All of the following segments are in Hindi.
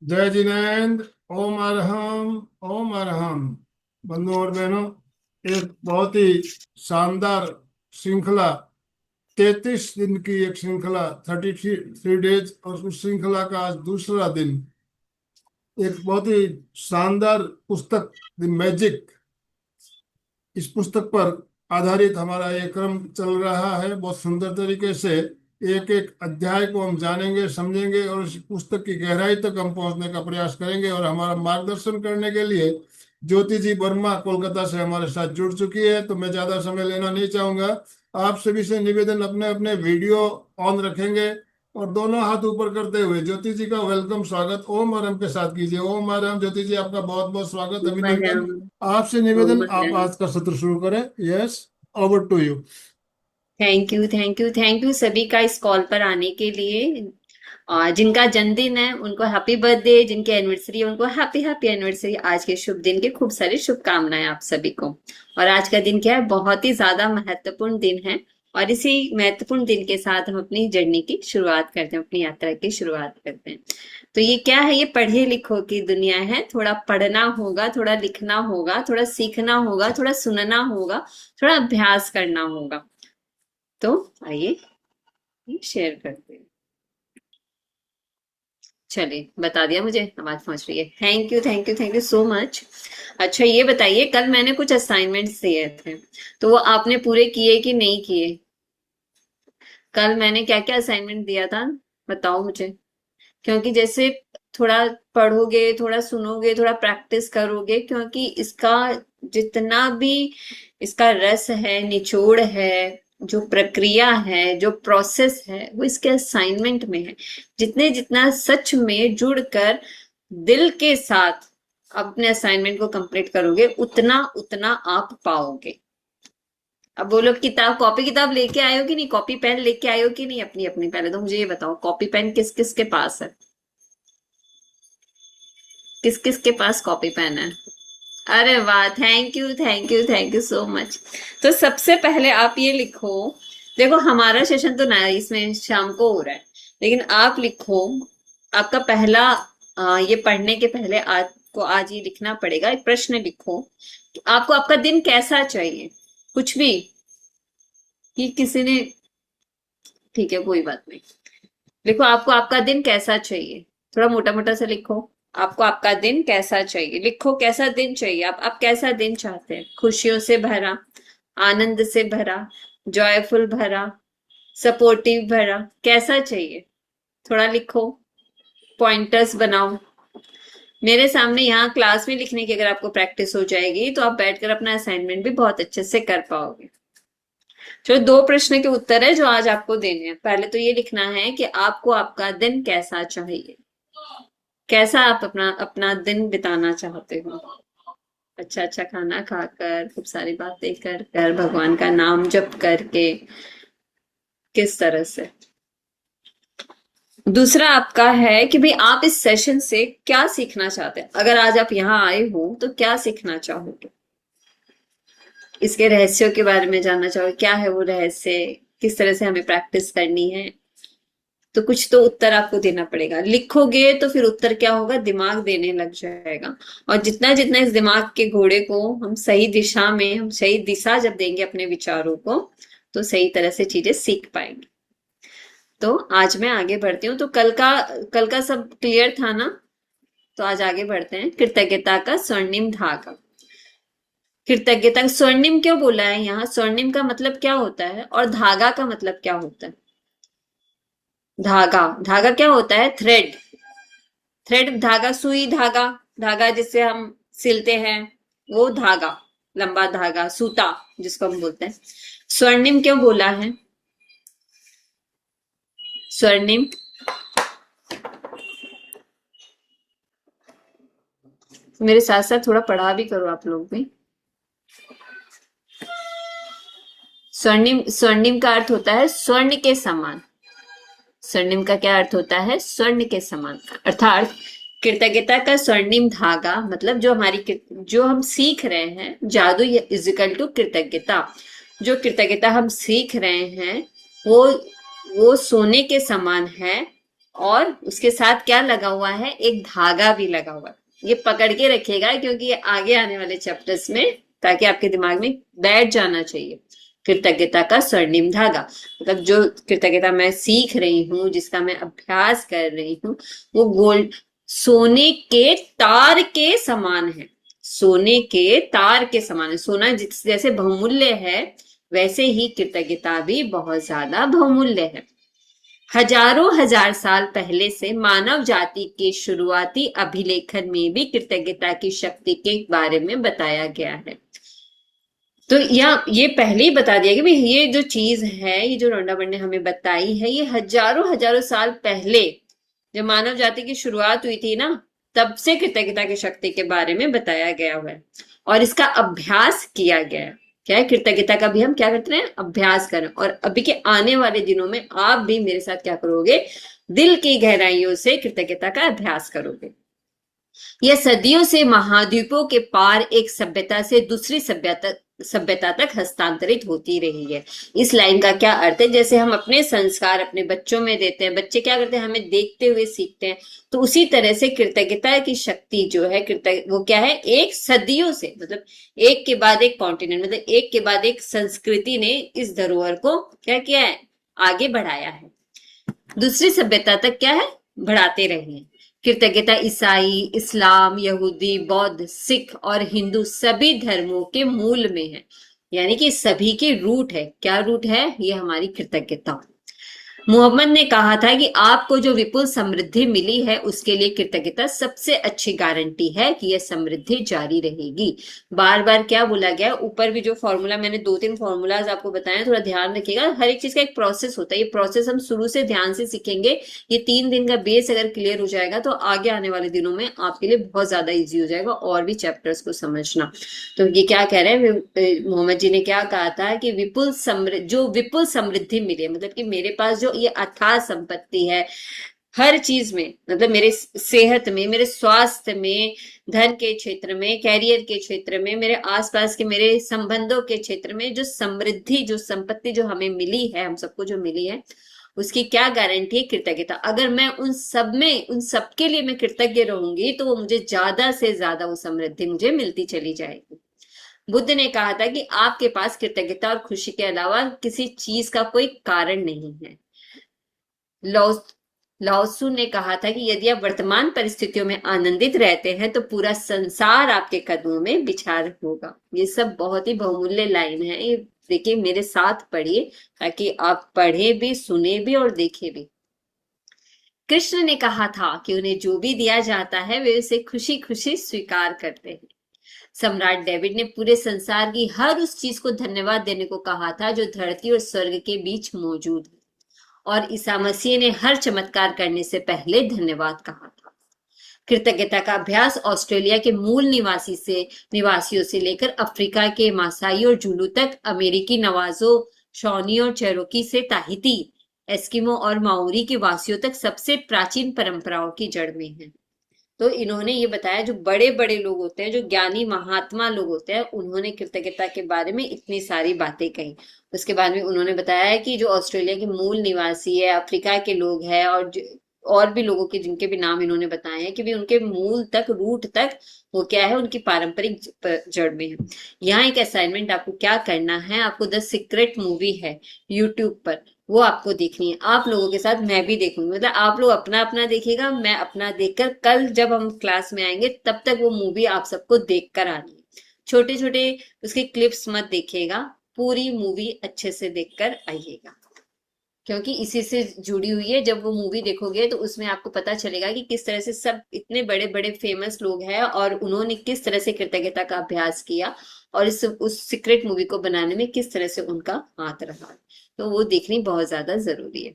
जय जिनेन्द्र। ओम अरहम। ओम अरहम। बंधुओं और बहनों, एक बहुत ही शानदार श्रृंखला, 33 दिन की एक श्रृंखला, 33 डेज, और उस श्रृंखला का आज दूसरा दिन। एक बहुत ही शानदार पुस्तक, द मैजिक, इस पुस्तक पर आधारित हमारा ये क्रम चल रहा है। बहुत सुंदर तरीके से एक एक अध्याय को हम जानेंगे, समझेंगे और इस पुस्तक की गहराई तक हम पहुंचने का प्रयास करेंगे। और हमारा मार्गदर्शन करने के लिए ज्योति जी वर्मा कोलकाता से हमारे साथ जुड़ चुकी है, तो मैं ज्यादा समय लेना नहीं चाहूंगा। आप सभी से निवेदन, अपने अपने वीडियो ऑन रखेंगे और दोनों हाथ ऊपर करते हुए ज्योति जी का वेलकम, स्वागत ओम आराम के साथ कीजिए। ओम आराम। ज्योति जी, आपका बहुत बहुत स्वागत, अभिनंदन। ओमरम। आपसे निवेदन, आप ओमरम। आज का सत्र शुरू करें। Yes, over to you. Thank you, thank you, thank you सभी का इस कॉल पर आने के लिए। जिनका जन्मदिन है उनको हैप्पी बर्थडे, जिनकी एनिवर्सरी है उनको हैप्पी हैप्पी एनिवर्सरी। आज के शुभ दिन की खूब सारी शुभकामनाएं आप सभी को। और आज का दिन क्या है, बहुत ही ज्यादा महत्वपूर्ण दिन है। और इसी महत्वपूर्ण दिन के साथ हम अपनी जर्नी की शुरुआत करते हैं, अपनी यात्रा की शुरुआत करते हैं। तो ये क्या है, ये पढ़े लिखो की दुनिया है। थोड़ा पढ़ना होगा, थोड़ा लिखना होगा, थोड़ा सीखना होगा, थोड़ा सुनना होगा, थोड़ा अभ्यास करना होगा। तो आइए ये शेयर करते हैं। चलिए, बता दिया, मुझे आवाज पहुंच रही है। Thank you, thank you, thank you so much. अच्छा, ये बताइए, कल मैंने कुछ असाइनमेंट्स दिए थे, तो वो आपने पूरे किए कि नहीं किए? कल मैंने क्या क्या असाइनमेंट दिया था, बताओ मुझे। क्योंकि जैसे थोड़ा पढ़ोगे, थोड़ा सुनोगे, थोड़ा प्रैक्टिस करोगे, क्योंकि इसका जितना भी इसका रस है, निचोड़ है, जो प्रक्रिया है, जो प्रोसेस है, वो इसके असाइनमेंट में है। जितने जितना सच में जुड़कर दिल के साथ अपने असाइनमेंट को कंप्लीट करोगे, उतना उतना आप पाओगे। अब बोलो, किताब कॉपी किताब लेके आए हो कि नहीं, कॉपी पेन लेके आए हो कि नहीं अपनी अपनी? पहले तो मुझे ये बताओ, कॉपी पेन किस किस के पास है? किस किस के पास कॉपी पेन है? अरे वाह, thank you, thank you, thank you so much. तो सबसे पहले आप ये लिखो। देखो, हमारा सेशन तो ना इसमें शाम को हो रहा है, लेकिन आप लिखो। आपका पहला ये पढ़ने के पहले आपको आज ये लिखना पड़ेगा, एक प्रश्न लिखो कि आपको आपका दिन कैसा चाहिए। कुछ भी, कि किसी ने, ठीक है कोई बात नहीं। लिखो, आपको आपका दिन कैसा चाहिए। थोड़ा मोटा मोटा सा लिखो। आपको आपका दिन कैसा चाहिए, लिखो कैसा दिन चाहिए। आप कैसा दिन चाहते हैं? खुशियों से भरा, आनंद से भरा, जॉयफुल भरा, सपोर्टिव भरा, कैसा चाहिए? थोड़ा लिखो, पॉइंटर्स बनाओ। मेरे सामने यहाँ क्लास में लिखने की अगर आपको प्रैक्टिस हो जाएगी, तो आप बैठकर अपना असाइनमेंट भी बहुत अच्छे से कर पाओगे। चलो, दो प्रश्न के उत्तर है जो आज आपको देने हैं। पहले तो ये लिखना है कि आपको आपका दिन कैसा चाहिए, कैसा आप अपना अपना दिन बिताना चाहते हो। अच्छा अच्छा खाना खाकर, खूब सारी बातें कर कर, भगवान का नाम जप करके, किस तरह से। दूसरा आपका है कि भाई आप इस सेशन से क्या सीखना चाहते हैं। अगर आज आप यहाँ आए हो तो क्या सीखना चाहोगे? इसके रहस्यों के बारे में जानना चाहोगे, क्या है वो रहस्य, किस तरह से हमें प्रैक्टिस करनी है। तो कुछ तो उत्तर आपको देना पड़ेगा। लिखोगे तो फिर उत्तर क्या होगा, दिमाग देने लग जाएगा। और जितना जितना इस दिमाग के घोड़े को हम सही दिशा में, हम सही दिशा जब देंगे अपने विचारों को, तो सही तरह से चीजें सीख पाएंगे। तो आज मैं आगे बढ़ती हूँ। तो कल का सब क्लियर था ना? तो आज आगे बढ़ते हैं। कृतज्ञता का स्वर्णिम धागा। कृतज्ञता का स्वर्णिम क्यों बोला है यहाँ? स्वर्णिम का मतलब क्या होता है और धागा का मतलब क्या होता है? धागा, धागा क्या होता है? थ्रेड। थ्रेड, धागा, सुई धागा। धागा जिससे हम सिलते हैं, वो धागा, लंबा धागा, सूता जिसको हम बोलते हैं। स्वर्णिम क्यों बोला है? स्वर्णिम, मेरे साथ साथ थोड़ा पढ़ा भी करो आप लोग भी। स्वर्णिम, स्वर्णिम का अर्थ होता है स्वर्ण के समान। स्वर्णिम का क्या अर्थ होता है? स्वर्ण के समान। अर्थात कृतज्ञता का स्वर्णिम धागा मतलब जो हम सीख रहे हैं, जादू इज इक्वल टू कृतज्ञता। जो कृतज्ञता हम सीख रहे हैं, वो वो सोने के समान है। और उसके साथ क्या लगा हुआ है, एक धागा भी लगा हुआ है। ये पकड़ के रखिएगा क्योंकि ये आगे आने वाले चैप्टर्स में, ताकि आपके दिमाग में बैठ जाना चाहिए। कृतज्ञता का स्वर्णिम धागा, मतलब जो कृतज्ञता मैं सीख रही हूँ, जिसका मैं अभ्यास कर रही हूँ, वो गोल्ड, सोने के तार के समान है। सोने के तार के समान है। सोना जैसे बहुमूल्य है, वैसे ही कृतज्ञता भी बहुत ज्यादा बहुमूल्य है। हजारों हजार साल पहले से मानव जाति के शुरुआती अभिलेखन में भी कृतज्ञता की शक्ति के बारे में बताया गया है। तो ये पहले ही बता दिया कि भाई ये जो चीज है, ये जो रोंडाबंड ने हमें बताई है, ये हजारों हजारों साल पहले जब मानव जाति की शुरुआत हुई थी ना, तब से कृतज्ञता की शक्ति के बारे में बताया गया हुआ है और इसका अभ्यास किया गया है। क्या है, कृतज्ञता का भी हम क्या करते हैं, अभ्यास करें। और अभी के आने वाले दिनों में आप भी मेरे साथ क्या करोगे, दिल की गहराइयों से कृतज्ञता का अभ्यास करोगे। यह सदियों से महाद्वीपों के पार एक सभ्यता से दूसरी सभ्यता तक हस्तांतरित होती रही है। इस लाइन का क्या अर्थ है, जैसे हम अपने संस्कार अपने बच्चों में देते हैं, बच्चे क्या करते हैं, हमें देखते हुए सीखते हैं, तो उसी तरह से कृतज्ञता की शक्ति जो है, वो क्या है, एक सदियों से, मतलब एक के बाद एक कॉन्टिनेंट, मतलब एक के बाद एक संस्कृति ने इस धरोहर को क्या किया है, आगे बढ़ाया है, दूसरी सभ्यता तक क्या है, बढ़ाते रहे हैं। कृतज्ञता ईसाई, इस्लाम, यहूदी, बौद्ध, सिख और हिंदू सभी धर्मों के मूल में है, यानी कि सभी के रूट है। क्या रूट है, ये हमारी कृतज्ञता। मोहम्मद ने कहा था कि आपको जो विपुल समृद्धि मिली है उसके लिए कृतज्ञता सबसे अच्छी गारंटी है कि यह समृद्धि जारी रहेगी। बार बार क्या बोला गया, ऊपर भी जो फॉर्मूला मैंने 2-3 फॉर्मूलाज आपको बताए, थोड़ा ध्यान रखिएगा। हर एक चीज का एक प्रोसेस होता है, ये प्रोसेस हम शुरू से ध्यान से सीखेंगे। ये 3 दिन का बेस अगर क्लियर हो जाएगा तो आगे आने वाले दिनों में आपके लिए बहुत ज्यादा ईजी हो जाएगा और भी चैप्टर्स को समझना। तो ये क्या कह रहे हैं, मोहम्मद जी ने क्या कहा था कि विपुल समृद्धि मिली है, मतलब कि मेरे पास जो ये अथाह संपत्ति है हर चीज में, मतलब मेरे सेहत में, मेरे स्वास्थ्य में, धन के क्षेत्र में, कैरियर के क्षेत्र में, मेरे आसपास के मेरे संबंधों के क्षेत्र में, जो समृद्धि, जो संपत्ति जो हमें मिली है, हम सबको जो मिली है, उसकी क्या गारंटी है, कृतज्ञता। अगर मैं उन सब के लिए मैं कृतज्ञ रहूंगी तो वो मुझे ज्यादा से ज्यादा वो समृद्धि मुझे मिलती चली जाएगी। बुद्ध ने कहा था कि आपके पास कृतज्ञता और खुशी के अलावा किसी चीज का कोई कारण नहीं है। लाओत्सु ने कहा था कि यदि आप वर्तमान परिस्थितियों में आनंदित रहते हैं तो पूरा संसार आपके कदमों में बिछार होगा। ये सब बहुत ही बहुमूल्य लाइन है, ये देखिए मेरे साथ पढ़िए ताकि आप पढ़े भी, सुने भी और देखे भी। कृष्ण ने कहा था कि उन्हें जो भी दिया जाता है वे उसे खुशी खुशी स्वीकार करते हैं। सम्राट डेविड ने पूरे संसार की हर उस चीज को धन्यवाद देने को कहा था जो धरती और स्वर्ग के बीच मौजूद है, और ईसा मसीह ने हर चमत्कार करने से पहले धन्यवाद कहा था। कृतज्ञता का अभ्यास ऑस्ट्रेलिया के मूल निवासियों से लेकर अफ्रीका के मासाई और जुलू तक, अमेरिकी नवाजो, शॉनी और चेरोकी से ताहिती, एस्किमो और माओरी के वासियों तक सबसे प्राचीन परंपराओं की जड़ में है। तो इन्होंने ये बताया, जो बड़े बड़े लोग होते हैं, जो ज्ञानी महात्मा लोग होते हैं, उन्होंने कृतज्ञता के बारे में इतनी सारी बातें कही। उसके बाद में उन्होंने बताया कि जो ऑस्ट्रेलिया के मूल निवासी है, अफ्रीका के लोग हैं, और भी लोगों के जिनके भी नाम इन्होंने बताए हैं कि भी उनके मूल तक, रूट तक वो क्या है, उनकी पारंपरिक जड़ में है। यहाँ एक असाइनमेंट आपको क्या करना है, आपको द सीक्रेट मूवी है यूट्यूब पर, वो आपको देखनी है। आप लोगों के साथ मैं भी देखूंगी, मतलब आप लोग अपना अपना देखिएगा, मैं अपना देखकर, कल जब हम क्लास में आएंगे तब तक वो मूवी आप सबको देख कर आनी है। छोटे छोटे उसके क्लिप्स मत देखिएगा, पूरी मूवी अच्छे से देखकर आइएगा, क्योंकि इसी से जुड़ी हुई है। जब वो मूवी देखोगे तो उसमें आपको पता चलेगा कि किस तरह से सब इतने बड़े बड़े फेमस लोग हैं और उन्होंने किस तरह से कृतज्ञता का अभ्यास किया, और उस सीक्रेट मूवी को बनाने में किस तरह से उनका हाथ रहा। तो वो देखनी बहुत ज्यादा जरूरी है।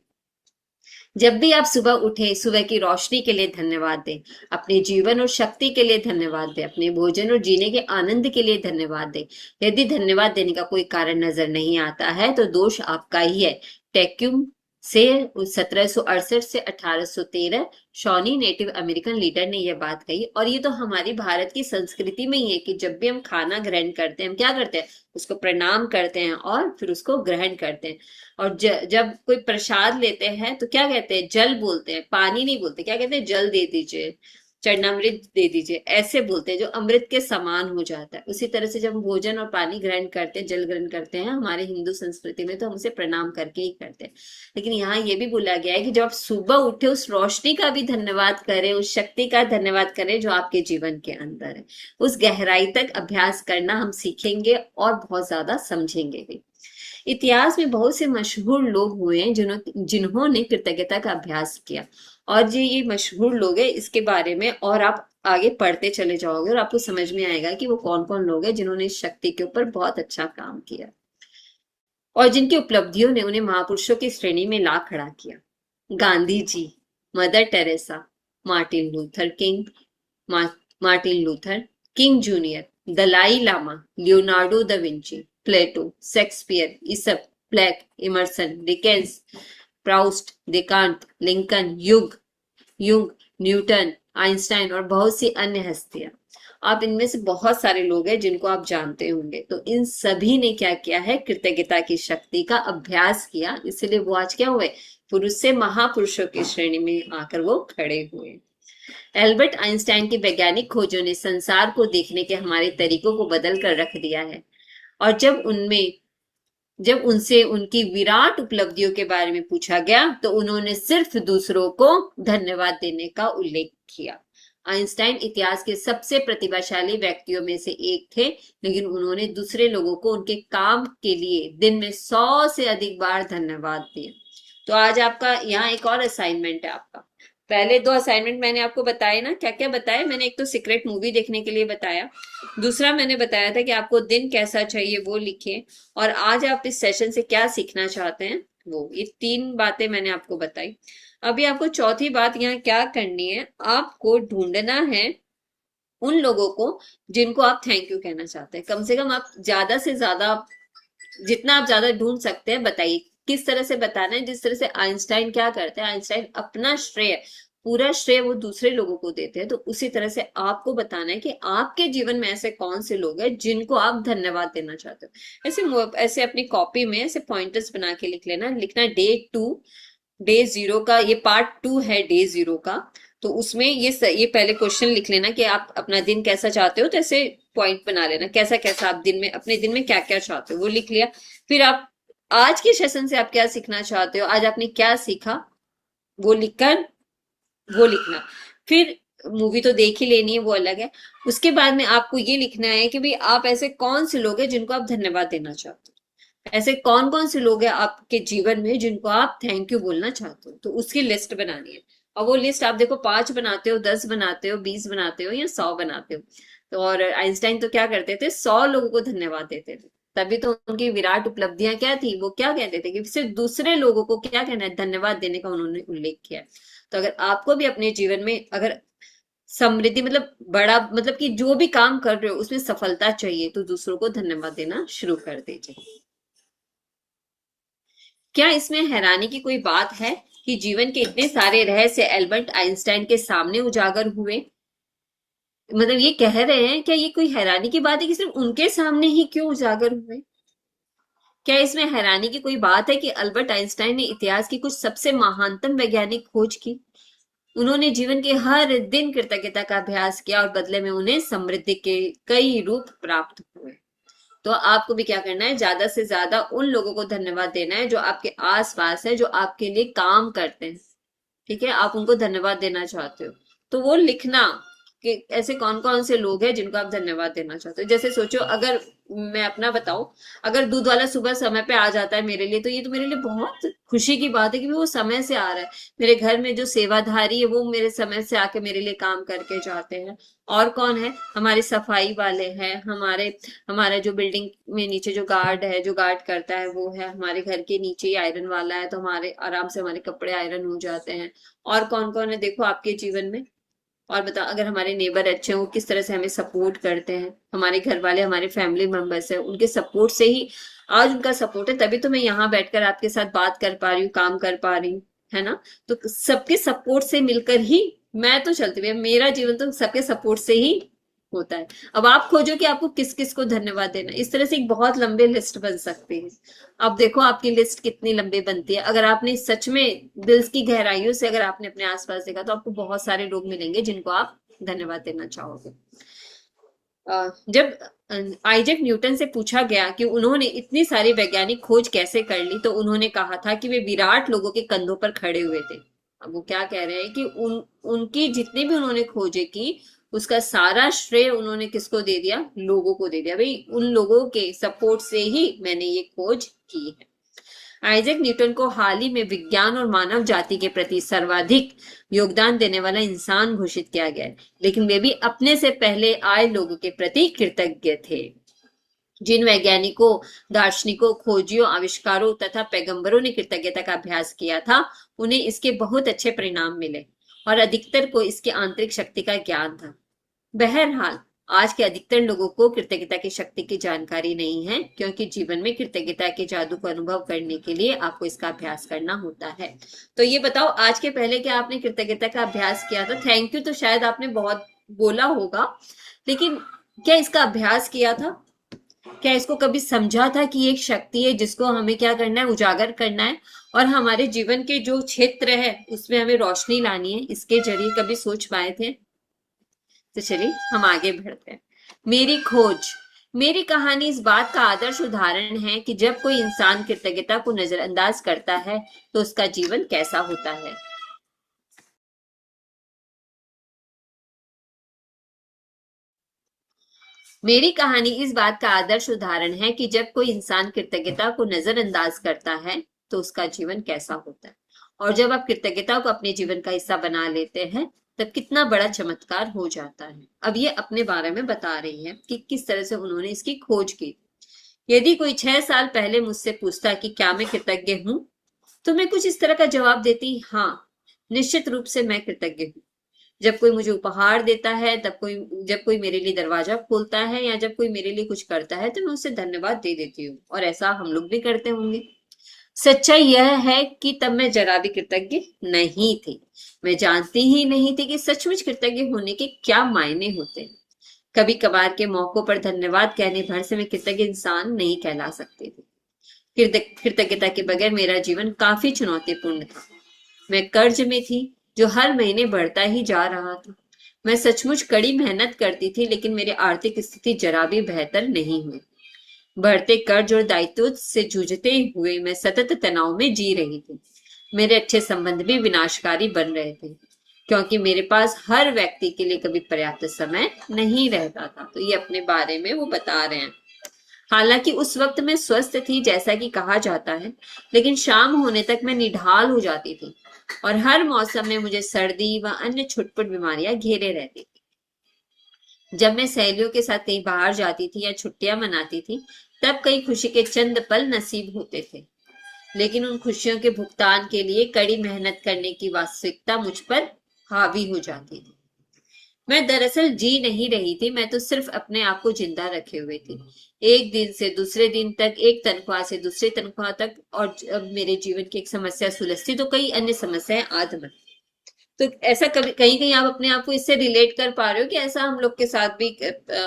जब भी आप सुबह उठे, सुबह की रोशनी के लिए धन्यवाद दें, अपने जीवन और शक्ति के लिए धन्यवाद दें, अपने भोजन और जीने के आनंद के लिए धन्यवाद दें। यदि धन्यवाद देने का कोई कारण नजर नहीं आता है तो दोष आपका ही है। टेक्यूम से 1768 से 1813 शॉनी नेटिव अमेरिकन लीडर ने यह बात कही। और ये तो हमारी भारत की संस्कृति में ही है कि जब भी हम खाना ग्रहण करते हैं, हम क्या करते हैं, उसको प्रणाम करते हैं और फिर उसको ग्रहण करते हैं। और जब कोई प्रसाद लेते हैं तो क्या कहते हैं, जल बोलते हैं, पानी नहीं बोलते, क्या कहते हैं, जल दे दीजिए, चरणामृत दे दीजिए, ऐसे बोलते हैं, जो अमृत के समान हो जाता है। उसी तरह से जब हम भोजन और पानी ग्रहण करते हैं, जल ग्रहण करते हैं हमारे हिंदू संस्कृति में, तो हम उसे प्रणाम करके ही करते हैं। लेकिन यहाँ ये भी बोला गया है कि जब आप सुबह उठे उस रोशनी का भी धन्यवाद करें, उस शक्ति का धन्यवाद करें जो आपके जीवन के अंदर है। उस गहराई तक अभ्यास करना हम सीखेंगे और बहुत ज्यादा समझेंगे भी। इतिहास में बहुत से मशहूर लोग हुए हैं जिन्होंने कृतज्ञता का अभ्यास किया। और जो ये मशहूर लोग हैं, इसके बारे में और आप आगे पढ़ते चले जाओगे और आपको समझ में आएगा कि वो कौन कौन लोग हैं जिन्होंने इस शक्ति के ऊपर बहुत अच्छा काम किया और जिनकी उपलब्धियों ने उन्हें महापुरुषों की श्रेणी में ला खड़ा किया। Gandhi ji, Mother Teresa, Martin Luther King, Martin Luther King Junior, Dalai Lama, Leonardo da Vinci, Plato, Shakespeare, Aesop, Blake, Emerson, Dickens, Proust, डेकांट, लिंकन, युंग, न्यूटन, आइंस्टाइन और बहुत सी अन्य हस्तियां। आप इनमें से बहुत सारे लोग हैं जिनको आप जानते होंगे। तो इन सभी ने क्या किया है, कृतज्ञता की शक्ति का अभ्यास किया, इसलिए वो आज क्या हुए, पुरुष से महापुरुषों की श्रेणी में आकर वो खड़े हुए। एल्बर्ट आइंस्टाइन की वैज्ञानिक खोजों ने संसार को देखने के हमारे तरीकों को बदल कर रख दिया है। और जब उनसे उनकी विराट उपलब्धियों के बारे में पूछा गया तो उन्होंने सिर्फ दूसरों को धन्यवाद देने का उल्लेख किया। आइंस्टाइन इतिहास के सबसे प्रतिभाशाली व्यक्तियों में से एक थे, लेकिन उन्होंने दूसरे लोगों को उनके काम के लिए दिन में 100 से अधिक बार धन्यवाद दिया। तो आज आपका यहाँ एक और असाइनमेंट है आपका। पहले 2 असाइनमेंट मैंने आपको बताए ना, क्या क्या बताया मैंने, एक तो सीक्रेट मूवी देखने के लिए बताया, दूसरा मैंने बताया था कि आपको दिन कैसा चाहिए वो लिखिए, और आज आप इस सेशन से क्या सीखना चाहते हैं वो, ये 3 बातें मैंने आपको बताई। अभी आपको चौथी बात यहाँ क्या करनी है, आपको ढूंढना है उन लोगों को जिनको आप थैंक यू कहना चाहते हैं। कम से कम आप ज्यादा से ज्यादा, जितना आप ज्यादा ढूंढ सकते हैं बताइए। किस तरह से बताना है, जिस तरह से आइंस्टाइन क्या करते हैं, आइंस्टाइन अपना श्रेय, पूरा श्रेय वो दूसरे लोगों को देते हैं, तो उसी तरह से आपको बताना है कि आपके जीवन में ऐसे कौन से लोग हैं जिनको आप धन्यवाद देना चाहते हो। ऐसे अपनी कॉपी में ऐसे पॉइंटर्स बना के लिख लेना, लिखना डे 0 का, ये पार्ट 2 है डे 0 का। तो उसमें ये पहले क्वेश्चन लिख लेना कि आप अपना दिन कैसा चाहते हो, तो ऐसे पॉइंट बना लेना, कैसा कैसा आप दिन में, अपने दिन में क्या क्या चाहते हो वो लिख लिया। फिर आप आज के सेशन से आप क्या सीखना चाहते हो, आज आपने क्या सीखा वो लिखकर वो लिखना। फिर मूवी तो देख ही लेनी है, वो अलग है। उसके बाद में आपको ये लिखना है कि भाई आप ऐसे कौन से लोग हैं जिनको आप धन्यवाद देना चाहते हो, ऐसे कौन कौन से लोग हैं आपके जीवन में जिनको आप थैंक यू बोलना चाहते हो, तो उसकी लिस्ट बनानी है। और वो लिस्ट आप देखो 5 बनाते हो, 10 बनाते हो, 20 बनाते हो या 100 बनाते हो। तो और आइंस्टाइन तो क्या करते थे, 100 लोगों को धन्यवाद देते थे, तभी तो उनकी विराट उपलब्धियां क्या थी, वो क्या कहते थे कि सिर्फ दूसरे लोगों को क्या कहना है, धन्यवाद देने का उन्होंने उल्लेख किया है। तो अगर आपको भी अपने जीवन में अगर समृद्धि मतलब बड़ा मतलब कि जो भी काम कर रहे हो उसमें सफलता चाहिए, तो दूसरों को धन्यवाद देना शुरू कर दीजिए। क्या इसमें हैरानी की कोई बात है कि जीवन के इतने सारे रहस्य एल्बर्ट आइंस्टाइन के सामने उजागर हुए? मतलब ये कह रहे हैं, क्या ये कोई हैरानी की बात है कि सिर्फ उनके सामने ही क्यों उजागर हुए? क्या इसमें हैरानी की कोई बात है कि अल्बर्ट आइंस्टाइन ने इतिहास की कुछ सबसे महानतम वैज्ञानिक खोज की? उन्होंने जीवन के हर दिन कृतज्ञता का अभ्यास किया और बदले में उन्हें समृद्धि के कई रूप प्राप्त हुए। तो आपको भी क्या करना है, ज्यादा से ज्यादा उन लोगों को धन्यवाद देना है जो आपके आसपास है, जो आपके लिए काम करते हैं। ठीक है, आप उनको धन्यवाद देना चाहते हो तो वो लिखना कि ऐसे कौन कौन से लोग हैं जिनको आप धन्यवाद देना चाहते हो। जैसे सोचो, अगर मैं अपना बताऊं, अगर दूध वाला सुबह समय पे आ जाता है मेरे लिए, तो ये तो मेरे लिए बहुत खुशी की बात है कि वो समय से आ रहा है। मेरे घर में जो सेवाधारी है वो मेरे समय से आके मेरे लिए काम करके जाते हैं। और कौन है, हमारे सफाई वाले हैं, हमारे जो बिल्डिंग में नीचे जो गार्ड है, जो गार्ड करता है वो है, हमारे घर के नीचे ही आयरन वाला है, तो हमारे आराम से हमारे कपड़े आयरन हो जाते हैं। और कौन कौन है देखो आपके जीवन में। और बताओ, अगर हमारे नेबर अच्छे हैं, वो किस तरह से हमें सपोर्ट करते हैं, हमारे घर वाले, हमारे फैमिली मेंबर्स हैं, उनके सपोर्ट से ही आज उनका सपोर्ट है, तभी तो मैं यहाँ बैठकर आपके साथ बात कर पा रही हूँ, काम कर पा रही हूँ, है ना। तो सबके सपोर्ट से मिलकर ही मैं तो चलती हूँ, मेरा जीवन तो सबके सपोर्ट से ही होता है। अब आप खोजो कि आपको किस किस को धन्यवाद देना, इस तरह से एक बहुत लंबी लिस्ट बन सकती है। अब देखो आपकी लिस्ट कितनी लंबी बनती है। अगर आपने सच में दिल की गहराइयों से अगर आपने अपने आसपास देखा तो आपको बहुत सारे लोग मिलेंगे जिनको आप धन्यवाद देना चाहोगे। जब आइजैक न्यूटन से पूछा गया कि उन्होंने इतनी सारी वैज्ञानिक खोज कैसे कर ली, तो उन्होंने कहा था कि वे विराट लोगों के कंधों पर खड़े हुए थे। अब वो क्या कह रहे हैं कि उनकी जितनी भी उन्होंने खोजें की, उसका सारा श्रेय उन्होंने किसको दे दिया? लोगों को दे दिया। भाई उन लोगों के सपोर्ट से ही मैंने ये खोज की है। आइजैक न्यूटन को हाल ही में विज्ञान और मानव जाति के प्रति सर्वाधिक योगदान देने वाला इंसान घोषित किया गया है, लेकिन वे भी अपने से पहले आए लोगों के प्रति कृतज्ञ थे। जिन वैज्ञानिकों, दार्शनिकों, खोजियों, आविष्कारों तथा पैगंबरों ने कृतज्ञता का अभ्यास किया था, उन्हें इसके बहुत अच्छे परिणाम मिले और अधिकतर को इसकी आंतरिक शक्ति का ज्ञान था। बहरहाल आज के अधिकतर लोगों को कृतज्ञता की शक्ति की जानकारी नहीं है, क्योंकि जीवन में कृतज्ञता के जादू को अनुभव करने के लिए आपको इसका अभ्यास करना होता है। तो ये बताओ, आज के पहले क्या आपने कृतज्ञता का अभ्यास किया था? थैंक यू तो शायद आपने बहुत बोला होगा, लेकिन क्या इसका अभ्यास किया था? क्या इसको कभी समझा था कि ये एक शक्ति है जिसको हमें क्या करना है? उजागर करना है, और हमारे जीवन के जो क्षेत्र है उसमें हमें रोशनी लानी है। इसके जरिए कभी सोच पाए थे? तो चलिए हम आगे बढ़ते हैं। मेरी खोज, मेरी कहानी इस बात का आदर्श उदाहरण है कि जब कोई इंसान कृतज्ञता को नजरअंदाज करता है तो उसका जीवन कैसा होता है। मेरी कहानी इस बात का आदर्श उदाहरण है कि जब कोई इंसान कृतज्ञता को नजरअंदाज करता है तो उसका जीवन कैसा होता है। और जब आप कृतज्ञता को अपने जीवन का हिस्सा बना लेते हैं तब कितना बड़ा चमत्कार हो जाता है। अब ये अपने बारे में बता रही है कि किस तरह से उन्होंने इसकी खोज की। यदि कोई 6 साल पहले मुझसे पूछता कि क्या मैं कृतज्ञ हूं, तो मैं कुछ इस तरह का जवाब देती, हाँ, निश्चित रूप से मैं कृतज्ञ हूँ। जब कोई मुझे उपहार देता है, जब कोई मेरे लिए दरवाजा खोलता है या जब कोई मेरे लिए कुछ करता है तो मैं उसे धन्यवाद दे देती हूँ, और ऐसा हम लोग भी करते होंगे। सच्चाई यह है कि तब मैं जरा भी कृतज्ञ नहीं थी। मैं जानती ही नहीं थी कि सचमुच कृतज्ञ होने के क्या मायने होते हैं। कभी कभार के मौकों पर धन्यवाद कहने भर से मैं कृतज्ञ इंसान नहीं कहला सकती थी। कृतज्ञता के बगैर मेरा जीवन काफी चुनौतीपूर्ण था। मैं कर्ज में थी जो हर महीने बढ़ता ही जा रहा था। मैं सचमुच कड़ी मेहनत करती थी, लेकिन मेरी आर्थिक स्थिति जरा भी बेहतर नहीं हुई। बढ़ते कर्ज और दायित्वों से जूझते हुए मैं सतत तनाव में जी रही थी। मेरे अच्छे संबंध भी विनाशकारी बन रहे थे, क्योंकि मेरे पास हर व्यक्ति के लिए कभी पर्याप्त समय नहीं रहता था। तो ये अपने बारे में वो बता रहे हैं। हालांकि उस वक्त मैं स्वस्थ थी जैसा कि कहा जाता है, लेकिन शाम होने तक मैं निढाल हो जाती थी और हर मौसम में मुझे सर्दी व अन्य छुटपुट बीमारियां घेरे रहती थी। जब मैं सहेलियों के साथ कहीं बाहर जाती थी या छुट्टियां मनाती थी, तब कई खुशी के चंद पल नसीब होते थे, लेकिन उन खुशियों के भुगतान के लिए कड़ी मेहनत करने की वास्तविकता मुझ पर हावी हो जाती थी। मैं दरअसल जी नहीं रही थी, मैं तो सिर्फ अपने आप को जिंदा रखे हुए थी। एक दिन से दूसरे दिन तक, एक तनख्वाह से दूसरी तनख्वाह तक, और जब मेरे जीवन की एक समस्या सुलझती तो कई अन्य समस्याएं आदमन। तो ऐसा कभी कहीं कहीं आप अपने आप को इससे रिलेट कर पा रहे हो कि ऐसा हम लोग के साथ भी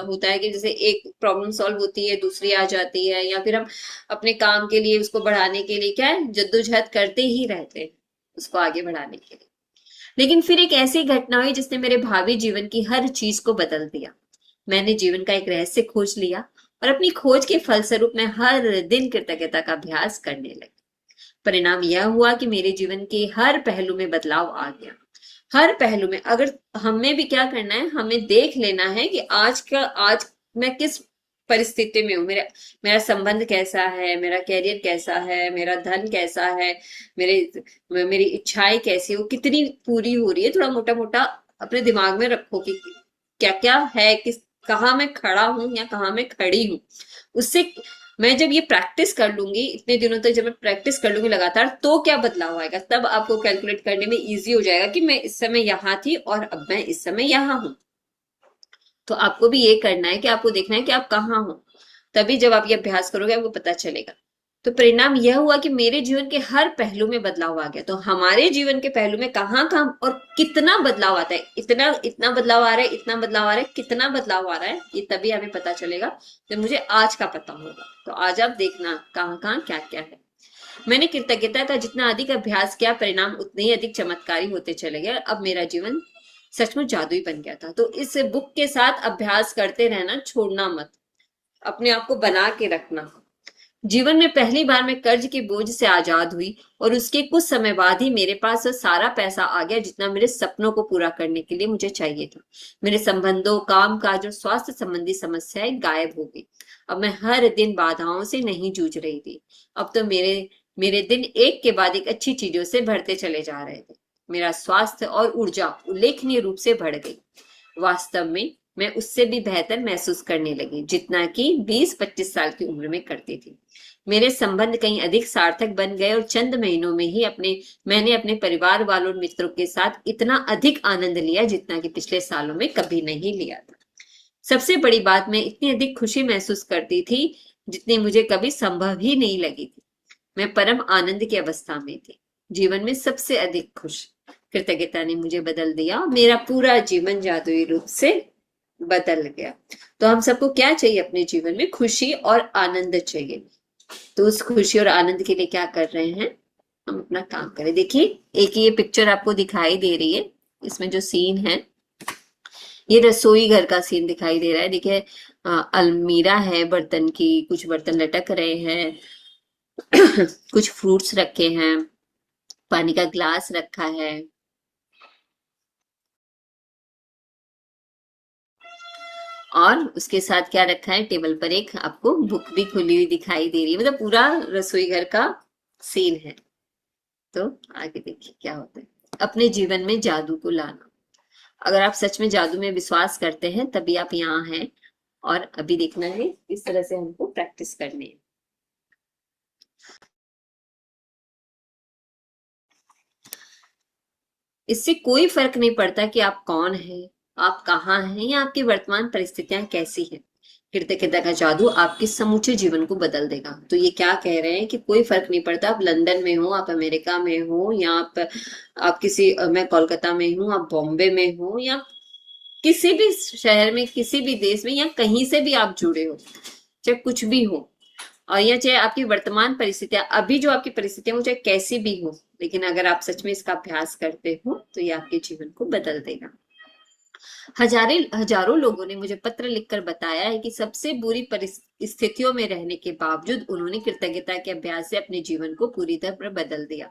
होता है कि जैसे एक प्रॉब्लम सॉल्व होती है, दूसरी आ जाती है, या फिर हम अपने काम के लिए उसको बढ़ाने के लिए क्या है, जद्दोजहद करते ही रहते हैं उसको आगे बढ़ाने के लिए। लेकिन फिर एक ऐसी घटना हुई जिसने मेरे भावी जीवन की हर चीज को बदल दिया। मैंने जीवन का एक रहस्य खोज लिया और अपनी खोज के फलस्वरूप मैं हर दिन कृतज्ञता का अभ्यास करने लगी। परिणाम यह हुआ कि मेरे जीवन के हर पहलू में बदलाव आ गया। हर पहलू में। अगर हमें भी क्या करना है, हमें देख लेना है कि आज मैं किस परिस्थिति में हूँ, मेरा संबंध कैसा है, मेरा कैरियर कैसा है, मेरा धन कैसा है, मेरी इच्छाएं कैसी हो, कितनी पूरी हो रही है। थोड़ा मोटा मोटा अपने दिमाग में रखो कि क्या क्या है, कहाँ मैं खड़ा हूं या कहाँ मैं खड़ी हूँ। उससे मैं जब ये प्रैक्टिस कर लूंगी, इतने दिनों तक जब मैं प्रैक्टिस कर लूंगी लगातार, तो क्या बदलाव आएगा, तब आपको कैलकुलेट करने में इजी हो जाएगा कि मैं इस समय यहाँ थी और अब मैं इस समय यहाँ हूँ। तो आपको भी ये करना है कि आपको देखना है कि आप कहाँ हो। तभी जब आप ये अभ्यास करोगे आपको पता चलेगा। तो परिणाम यह हुआ कि मेरे जीवन के हर पहलू में बदलाव आ गया। तो हमारे जीवन के पहलू में कहाँ कहाँ और कितना बदलाव आता है, इतना इतना बदलाव आ रहा है, इतना बदलाव आ रहा है, कितना बदलाव आ रहा है, ये तभी हमें पता चलेगा जब मुझे आज का पता होगा। तो आज आप देखना कहाँ कहाँ क्या क्या है। मैंने कृतज्ञता का जितना अधिक अभ्यास किया, परिणाम उतने ही अधिक चमत्कारी होते चले गए। अब मेरा जीवन सचमुच जादुई बन गया था। तो इस बुक के साथ अभ्यास करते रहना, छोड़ना मत, अपने आप को बना के रखना। जीवन में पहली बार मैं कर्ज के बोझ से आजाद हुई और उसके कुछ समय बाद ही मेरे पास वह सारा पैसा आ गया जितना मेरे सपनों को पूरा करने के लिए मुझे चाहिए था। मेरे संबंधों, काम काज और स्वास्थ्य संबंधी समस्याएं गायब हो गई। अब मैं हर दिन बाधाओं से नहीं जूझ रही थी। अब तो मेरे मेरे दिन एक के बाद एक अच्छी चीजों से भरते चले जा रहे थे। मेरा स्वास्थ्य और ऊर्जा उल्लेखनीय रूप से बढ़ गई। वास्तव में मैं उससे भी बेहतर महसूस करने लगी जितना कि 20-25 साल की उम्र में करती थी। मेरे संबंध कहीं अधिक सार्थक बन गए और चंद महीनों में ही मैंने अपने परिवार वालों और मित्रों के साथ इतना अधिक आनंद लिया जितना कि पिछले सालों में कभी नहीं लिया था। सबसे बड़ी बात, मैं इतनी अधिक खुशी महसूस करती थी जितनी मुझे कभी संभव ही नहीं लगी थी। मैं परम आनंद की अवस्था में थी, जीवन में सबसे अधिक खुश। कृतज्ञता ने मुझे बदल दिया, मेरा पूरा जीवन जादुई रूप से बदल गया। तो हम सबको क्या चाहिए अपने जीवन में? खुशी और आनंद चाहिए। तो उस खुशी और आनंद के लिए क्या कर रहे हैं? हम अपना काम करें। देखिए, एक ये पिक्चर आपको दिखाई दे रही है, इसमें जो सीन है ये रसोई घर का सीन दिखाई दे रहा है। देखिए, अलमीरा है बर्तन की, कुछ बर्तन लटक रहे हैं, कुछ फ्रूट्स रखे हैं, पानी का ग्लास रखा है, और उसके साथ क्या रखा है? टेबल पर एक आपको बुक भी खुली हुई दिखाई दे रही है। मतलब पूरा रसोई घर का सीन है। तो आगे देखिए क्या होता है। अपने जीवन में जादू को लाना। अगर आप सच में जादू में विश्वास करते हैं तभी आप यहाँ हैं। और अभी देखना है इस तरह से हमको प्रैक्टिस करनी है। इससे कोई फर्क नहीं पड़ता कि आप कौन हैं, आप कहाँ हैं या आपकी वर्तमान परिस्थितियां कैसी हैं। कृतज्ञता का जादू आपके समूचे जीवन को बदल देगा। तो ये क्या कह रहे हैं कि कोई फर्क नहीं पड़ता आप लंदन में हो, आप अमेरिका में हो, या आप किसी मैं कोलकाता में हूँ, आप बॉम्बे में हो, या किसी भी शहर में, किसी भी देश में, या कहीं से भी आप जुड़े हो, चाहे कुछ भी हो, और या चाहे आपकी वर्तमान परिस्थितियां, अभी जो आपकी परिस्थितियां हो चाहे कैसी भी हो, लेकिन अगर आप सच में इसका अभ्यास करते हो तो ये आपके जीवन को बदल देगा। हजारों लोगों ने मुझे पत्र लिखकर बताया है कि सबसे बुरी परिस्थितियों में रहने के बावजूद उन्होंने कृतज्ञता के अभ्यास से अपने जीवन को पूरी तरह बदल दिया।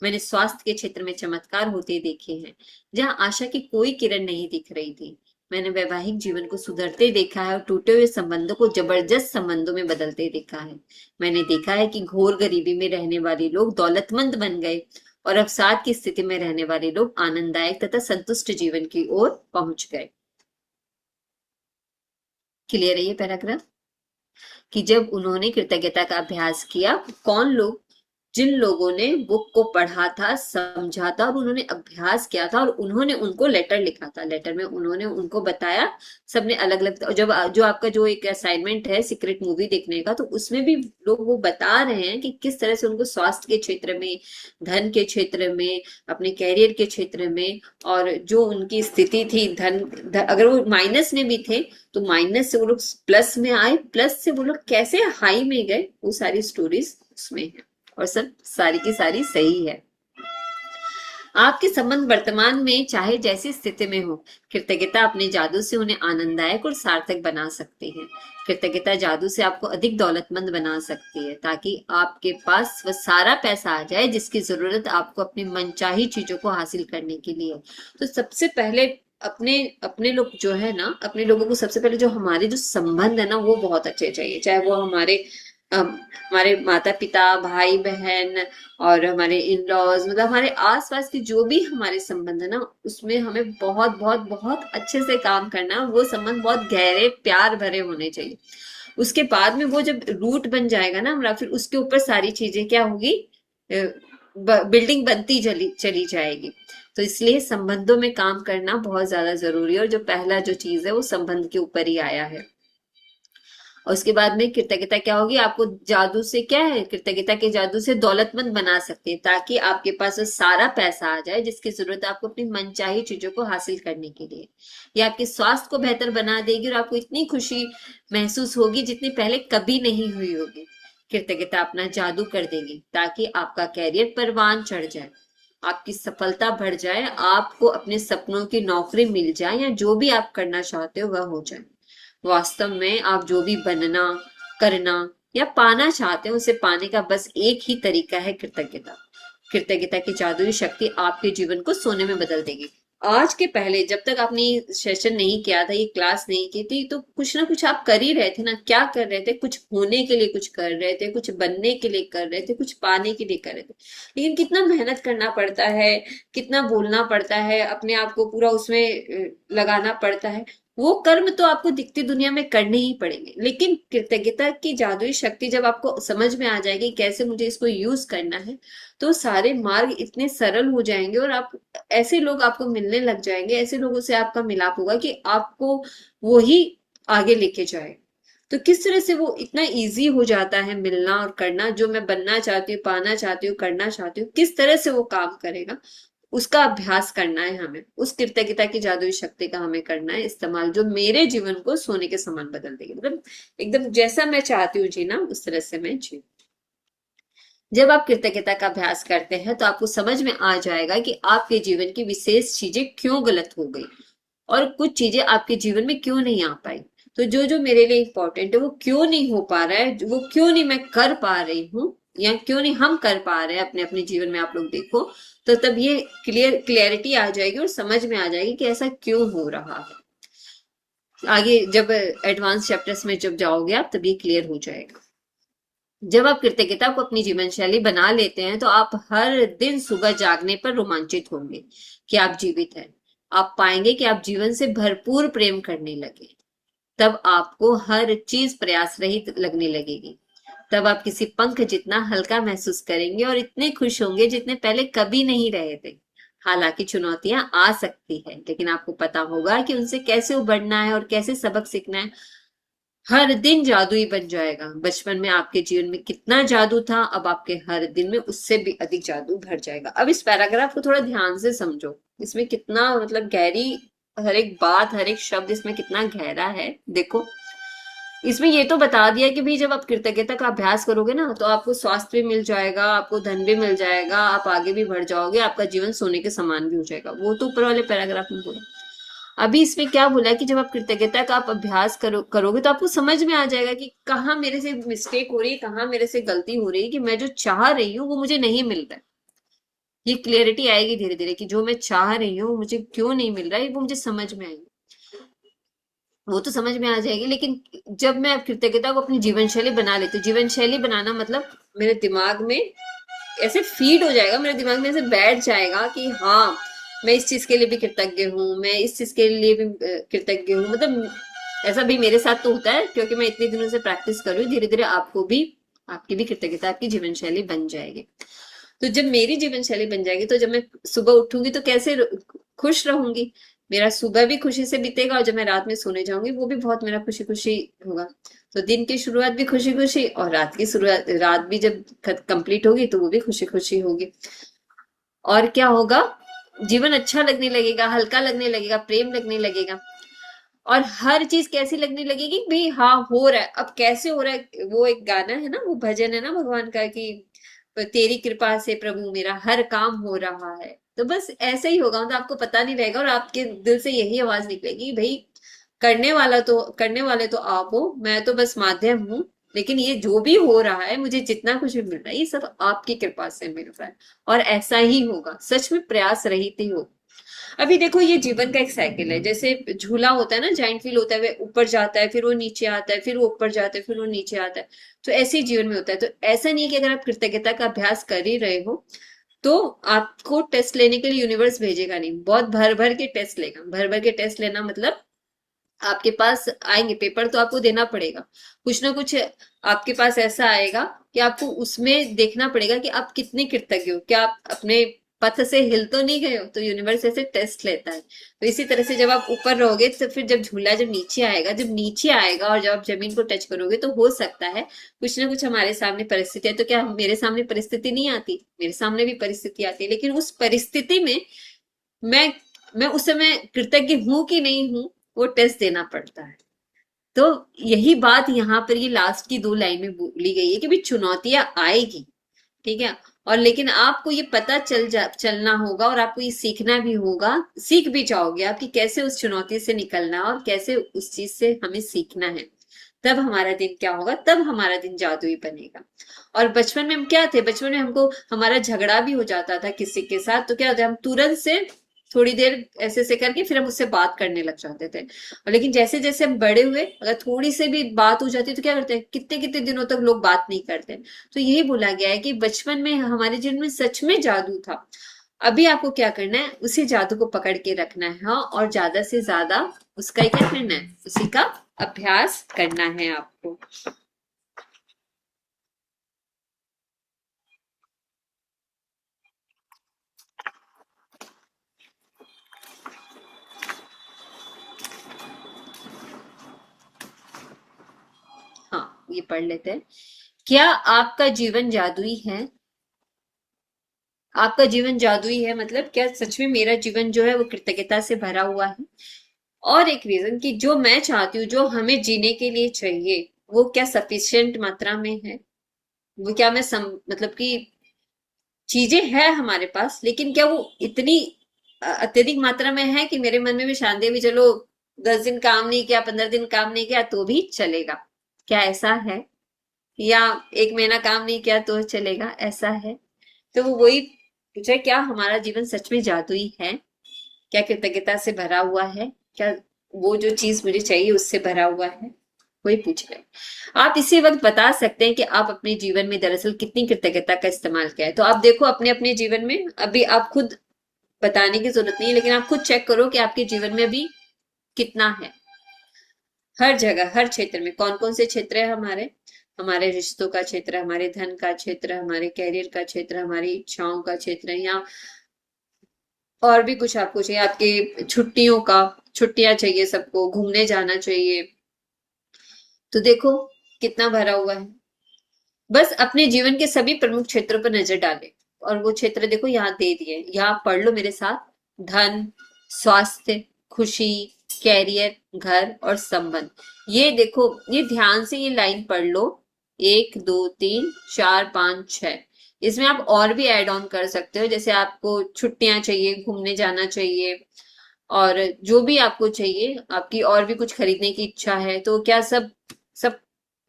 मैंने स्वास्थ्य के क्षेत्र में चमत्कार होते देखे हैं जहां आशा की कोई किरण नहीं दिख रही थी। मैंने वैवाहिक जीवन को सुधरते देखा है और टूटे हुए संबंधों को जबरदस्त संबंधों में बदलते देखा है। मैंने देखा है कि घोर गरीबी में रहने वाले लोग दौलतमंद बन गए और अवसाद की स्थिति में रहने वाले लोग आनंददायक तथा संतुष्ट जीवन की ओर पहुंच गए। क्लियर है ये पैराग्राफ? कि जब उन्होंने कृतज्ञता का अभ्यास किया, कौन लोग, जिन लोगों ने बुक को पढ़ा था, समझा था और उन्होंने अभ्यास किया था, और उन्होंने उनको लेटर लिखा था, लेटर में उन्होंने उनको बताया, सबने अलग अलग। जब जो आपका जो एक असाइनमेंट है सीक्रेट मूवी देखने का, तो उसमें भी लोग वो बता रहे हैं कि किस तरह से उनको स्वास्थ्य के क्षेत्र में, धन के क्षेत्र में, अपने कैरियर के क्षेत्र में, और जो उनकी स्थिति थी अगर वो माइनस में भी थे तो माइनस से वो लोग प्लस में आए, प्लस से वो लोग कैसे हाई में गए, वो सारी स्टोरीज उसमें है, और सब सारी की सारी सही है। आपके संबंध वर्तमान में चाहे जैसी स्थिति में हो, कृतज्ञता अपने जादू से उन्हें आनंददायक और सार्थक बना सकती है। कृतज्ञता जादू से आपको अधिक दौलतमंद बना सकती है ताकि आपके पास वह सारा पैसा आ जाए जिसकी जरूरत आपको अपनी मनचाही चीजों को हासिल करने के लिए। तो सबसे पहले अपने अपने लोग जो है ना, अपने लोगों को सबसे पहले जो हमारे जो संबंध है ना वो बहुत अच्छे चाहिए। चाहे वो हमारे माता पिता, भाई बहन और हमारे इन लॉज, मतलब हमारे आसपास की जो भी हमारे संबंध है ना, उसमें हमें बहुत बहुत बहुत अच्छे से काम करना। वो संबंध बहुत गहरे प्यार भरे होने चाहिए। उसके बाद में वो जब रूट बन जाएगा ना हमारा, फिर उसके ऊपर सारी चीजें क्या होगी, बिल्डिंग बनती चली जाएगी। तो इसलिए संबंधों में काम करना बहुत ज्यादा जरूरी है, और जो पहला जो चीज है वो संबंध के ऊपर ही आया है। और उसके बाद में कृतज्ञता क्या होगी, आपको जादू से क्या है, कृतज्ञता के जादू से दौलतमंद बना सकते हैं, ताकि आपके पास वो सारा पैसा आ जाए जिसकी जरूरत है आपको अपनी मनचाही चीजों को हासिल करने के लिए। ये आपके स्वास्थ्य को बेहतर बना देगी और आपको इतनी खुशी महसूस होगी जितनी पहले कभी नहीं हुई होगी। कृतज्ञता अपना जादू कर देगी ताकि आपका कैरियर परवान चढ़ जाए, आपकी सफलता बढ़ जाए, आपको अपने सपनों की नौकरी मिल जाए, या जो भी आप करना चाहते हो वह हो जाए। वास्तव में आप जो भी बनना, करना या पाना चाहते हो उसे पाने का बस एक ही तरीका है, कृतज्ञता। कृतज्ञता की जादुई शक्ति आपके जीवन को सोने में बदल देगी। आज के पहले जब तक आपने ये सेशन नहीं किया था, ये क्लास नहीं की थी, तो कुछ ना कुछ आप कर ही रहे थे ना। क्या कर रहे थे, कुछ होने के लिए कुछ कर रहे थे, कुछ बनने के लिए कर रहे थे, कुछ पाने के लिए कर रहे थे। लेकिन कितना मेहनत करना पड़ता है, कितना बोलना पड़ता है, अपने आप को पूरा उसमें लगाना पड़ता है। वो कर्म तो आपको दिखती दुनिया में करने ही पड़ेंगे, लेकिन कृतज्ञता की जादुई शक्ति जब आपको समझ में आ जाएगी कैसे मुझे इसको यूज करना है, तो सारे मार्ग इतने सरल हो जाएंगे और आप ऐसे लोग आपको मिलने लग जाएंगे, ऐसे लोगों से आपका मिलाप होगा कि आपको वो ही आगे लेके जाए। तो किस तरह से वो इतना इजी हो जाता है मिलना और करना, जो मैं बनना चाहती हूँ, पाना चाहती हूँ, करना चाहती हूँ, किस तरह से वो काम करेगा, उसका अभ्यास करना है हमें। उस कृतज्ञता की जादुई शक्ति का हमें करना है इस्तेमाल, जो मेरे जीवन को सोने के समान बदल देगी। मतलब एकदम जैसा मैं चाहती हूँ जीना, उस तरह से मैं जी। जब आप कृतज्ञता का अभ्यास करते हैं तो आपको समझ में आ जाएगा कि आपके जीवन की विशेष चीजें क्यों गलत हो गई और कुछ चीजें आपके जीवन में क्यों नहीं आ पाई। तो जो जो मेरे लिए इंपॉर्टेंट है वो क्यों नहीं हो पा रहा है, वो क्यों नहीं मैं कर पा रही हूँ, या क्यों नहीं हम कर पा रहे हैं अपने अपने जीवन में। आप लोग देखो तो तब ये क्लियरिटी आ जाएगी और समझ में आ जाएगी कि ऐसा क्यों हो रहा है। आगे जब एडवांस चैप्टर्स में जब जाओगे आप, तब ये क्लियर हो जाएगा। जब आप कृतज्ञता को अपनी जीवन शैली बना लेते हैं तो आप हर दिन सुबह जागने पर रोमांचित होंगे कि आप जीवित हैं। आप पाएंगे कि आप जीवन से भरपूर प्रेम करने लगे। तब आपको हर चीज प्रयास रहित लगने लगेगी। तब आप किसी पंख जितना हल्का महसूस करेंगे और इतने खुश होंगे जितने पहले कभी नहीं रहे थे। हालांकि चुनौतियां आ सकती है, लेकिन आपको पता होगा कि उनसे कैसे उबरना है और कैसे सबक सीखना है। हर दिन जादुई बन जाएगा। बचपन में आपके जीवन में कितना जादू था, अब आपके हर दिन में उससे भी अधिक जादू भर जाएगा। अब इस पैराग्राफ को थोड़ा ध्यान से समझो, इसमें कितना मतलब गहरी, हर एक बात, हर एक शब्द इसमें कितना गहरा है। देखो इसमें ये तो बता दिया कि भाई जब आप कृतज्ञता का अभ्यास करोगे ना, तो आपको स्वास्थ्य भी मिल जाएगा, आपको धन भी मिल जाएगा, आप आगे भी बढ़ जाओगे, आपका जीवन सोने के समान भी हो जाएगा। वो तो ऊपर वाले पैराग्राफ में बोला। अभी इसमें क्या बोला कि जब आप कृतज्ञता का आप अभ्यास करोगे तो आपको समझ में आ जाएगा कि कहाँ मेरे से मिस्टेक हो रही है, कहाँ मेरे से गलती हो रही है, कि मैं जो चाह रही हूँ वो मुझे नहीं मिल रहा है। ये क्लियरिटी आएगी धीरे धीरे कि जो मैं चाह रही हूँ मुझे क्यों नहीं मिल रहा है, वो मुझे समझ में आएगी। वो तो समझ में आ जाएगी, लेकिन जब मैं कृतज्ञता को अपनी जीवन शैली बना लेती हूँ, जीवन शैली बनाना मतलब मेरे दिमाग में ऐसे फीड हो जाएगा, मेरे दिमाग में ऐसे बैठ जाएगा कि हाँ मैं इस चीज के लिए भी कृतज्ञ हूँ, मैं इस चीज के लिए भी कृतज्ञ हूँ। मतलब ऐसा भी मेरे साथ तो होता है, क्योंकि मैं इतने दिनों से प्रैक्टिस कर रही हूँ। धीरे धीरे आपको भी, आपकी भी कृतज्ञता आपकी जीवन शैली बन जाएगी। तो जब मेरी जीवन शैली बन जाएगी, तो जब मैं सुबह उठूंगी तो कैसे खुश रहूंगी, मेरा सुबह भी खुशी से बीतेगा, और जब मैं रात में सोने जाऊंगी वो भी बहुत मेरा खुशी खुशी होगा। तो दिन की शुरुआत भी खुशी खुशी, और रात की शुरुआत, रात भी जब कंप्लीट होगी तो वो भी खुशी खुशी होगी। और क्या होगा, जीवन अच्छा लगने लगेगा, हल्का लगने लगेगा, प्रेम लगने लगेगा, और हर चीज कैसी लगने लगेगी भाई, हाँ हो रहा है। अब कैसे हो रहा है, वो एक गाना है ना, वो भजन है ना भगवान का कि तेरी कृपा से प्रभु मेरा हर काम हो रहा है। तो बस ऐसे ही होगा, मतलब आपको पता नहीं रहेगा और आपके दिल से यही आवाज निकलेगी, भाई करने वाले तो आप हो, मैं तो बस माध्यम हूँ। लेकिन ये जो भी हो रहा है, मुझे जितना कुछ भी मिल रहा है, ये सब आपकी कृपा से मिल रहा है, और ऐसा ही होगा। सच में प्रयास रहित ही हो। अभी देखो ये जीवन का एक साइकिल है, जैसे झूला होता है ना, जाइंट व्हील होता है, वो ऊपर जाता है, फिर वो नीचे आता है, फिर वो ऊपर जाता है, फिर वो नीचे आता है। तो ऐसे ही जीवन में होता है। तो ऐसा नहीं है कि अगर आप कृतज्ञता का अभ्यास कर ही रहे हो तो आपको टेस्ट लेने के लिए यूनिवर्स भेजेगा नहीं, बहुत भर भर के टेस्ट लेगा। भर भर के टेस्ट लेना मतलब आपके पास आएंगे पेपर, तो आपको देना पड़ेगा। कुछ ना कुछ आपके पास ऐसा आएगा कि आपको उसमें देखना पड़ेगा कि आप कितने कृतज्ञ हो, क्या आप अपने पथ से हिल तो नहीं गए हो, तो यूनिवर्स ऐसे टेस्ट लेता है। तो इसी तरह से जब आप ऊपर रहोगे तो फिर जब झूला जब नीचे आएगा, जब नीचे आएगा और जब आप जमीन को टच करोगे तो हो सकता है कुछ ना कुछ हमारे सामने परिस्थिति है। तो क्या मेरे सामने परिस्थिति नहीं आती? मेरे सामने भी परिस्थिति आती है, लेकिन उस परिस्थिति में मैं मैं उस समय कृतज्ञ हूं कि नहीं हूं, वो टेस्ट देना पड़ता है। तो यही बात यहाँ पर ये लास्ट की 2 लाइन में बोली गई है कि भी चुनौतियां आएगी, ठीक है, और लेकिन आपको ये पता चलना होगा और आपको ये सीखना भी होगा, सीख भी जाओगे आप कि कैसे उस चुनौती से निकलना और कैसे उस चीज से हमें सीखना है। तब हमारा दिन क्या होगा? तब हमारा दिन जादुई बनेगा। और बचपन में हम क्या थे? बचपन में हमको हमारा झगड़ा भी हो जाता था किसी के साथ, तो क्या होता है, हम तुरंत से थोड़ी देर ऐसे ऐसे करके फिर हम उससे बात करने लग जाते थे। और लेकिन जैसे जैसे हम बड़े हुए, अगर थोड़ी से भी बात हो जाती है तो क्या करते हैं, कितने कितने दिनों तक लोग बात नहीं करते। तो यही बोला गया है कि बचपन में हमारे जीवन में सच में जादू था। अभी आपको क्या करना है? उसी जादू को पकड़ के रखना है, हाँ, और ज्यादा से ज्यादा उसका क्या करना है? उसी का अभ्यास करना है आपको। हाँ, ये पढ़ लेते हैं। क्या आपका जीवन जादुई है? आपका जीवन जादुई है मतलब क्या सच में मेरा जीवन जो है वो कृतज्ञता से भरा हुआ है? और एक रीजन कि जो मैं चाहती हूँ, जो हमें जीने के लिए चाहिए, वो क्या सफिशिएंट मात्रा में है? वो क्या मतलब कि चीजें हैं हमारे पास, लेकिन क्या वो इतनी अत्यधिक मात्रा में है कि मेरे मन में भी शांति है भी, चलो 10 दिन काम नहीं किया, 15 दिन काम नहीं किया तो भी चलेगा? क्या ऐसा है? या 1 महीना काम नहीं किया तो चलेगा, ऐसा है? तो वो वही पूछा, क्या हमारा जीवन सच में जादुई है? क्या कृतज्ञता से भरा हुआ है? क्या वो जो चीज मुझे चाहिए उससे भरा हुआ है? वही पूछ रहे हैं। आप इसी वक्त बता सकते हैं कि आप अपने जीवन में दरअसल कितनी कृतज्ञता का इस्तेमाल किया है। तो आप देखो अपने अपने जीवन में, अभी आप खुद बताने की जरूरत नहीं है, लेकिन आप खुद चेक करो कि आपके जीवन में अभी कितना है। हर जगह, हर क्षेत्र में, कौन कौन से क्षेत्र है हमारे? हमारे रिश्तों का क्षेत्र, हमारे धन का क्षेत्र, हमारे कैरियर का क्षेत्र, हमारी इच्छाओं का क्षेत्र, या और भी कुछ आपको चाहिए, आपके छुट्टियों का, छुट्टियां चाहिए, सबको घूमने जाना चाहिए। तो देखो कितना भरा हुआ है। बस अपने जीवन के सभी प्रमुख क्षेत्रों पर नजर डालें, और वो क्षेत्र देखो यहाँ दे दिए, यहाँ पढ़ लो मेरे साथ। धन, स्वास्थ्य, खुशी, कैरियर, घर और संबंध। ये देखो, ये ध्यान से ये लाइन पढ़ लो। 1 2 3 4 5 6। इसमें आप और भी ऐड ऑन कर सकते हो, जैसे आपको छुट्टियां चाहिए, घूमने जाना चाहिए, और जो भी आपको चाहिए, आपकी और भी कुछ खरीदने की इच्छा है, तो क्या सब सब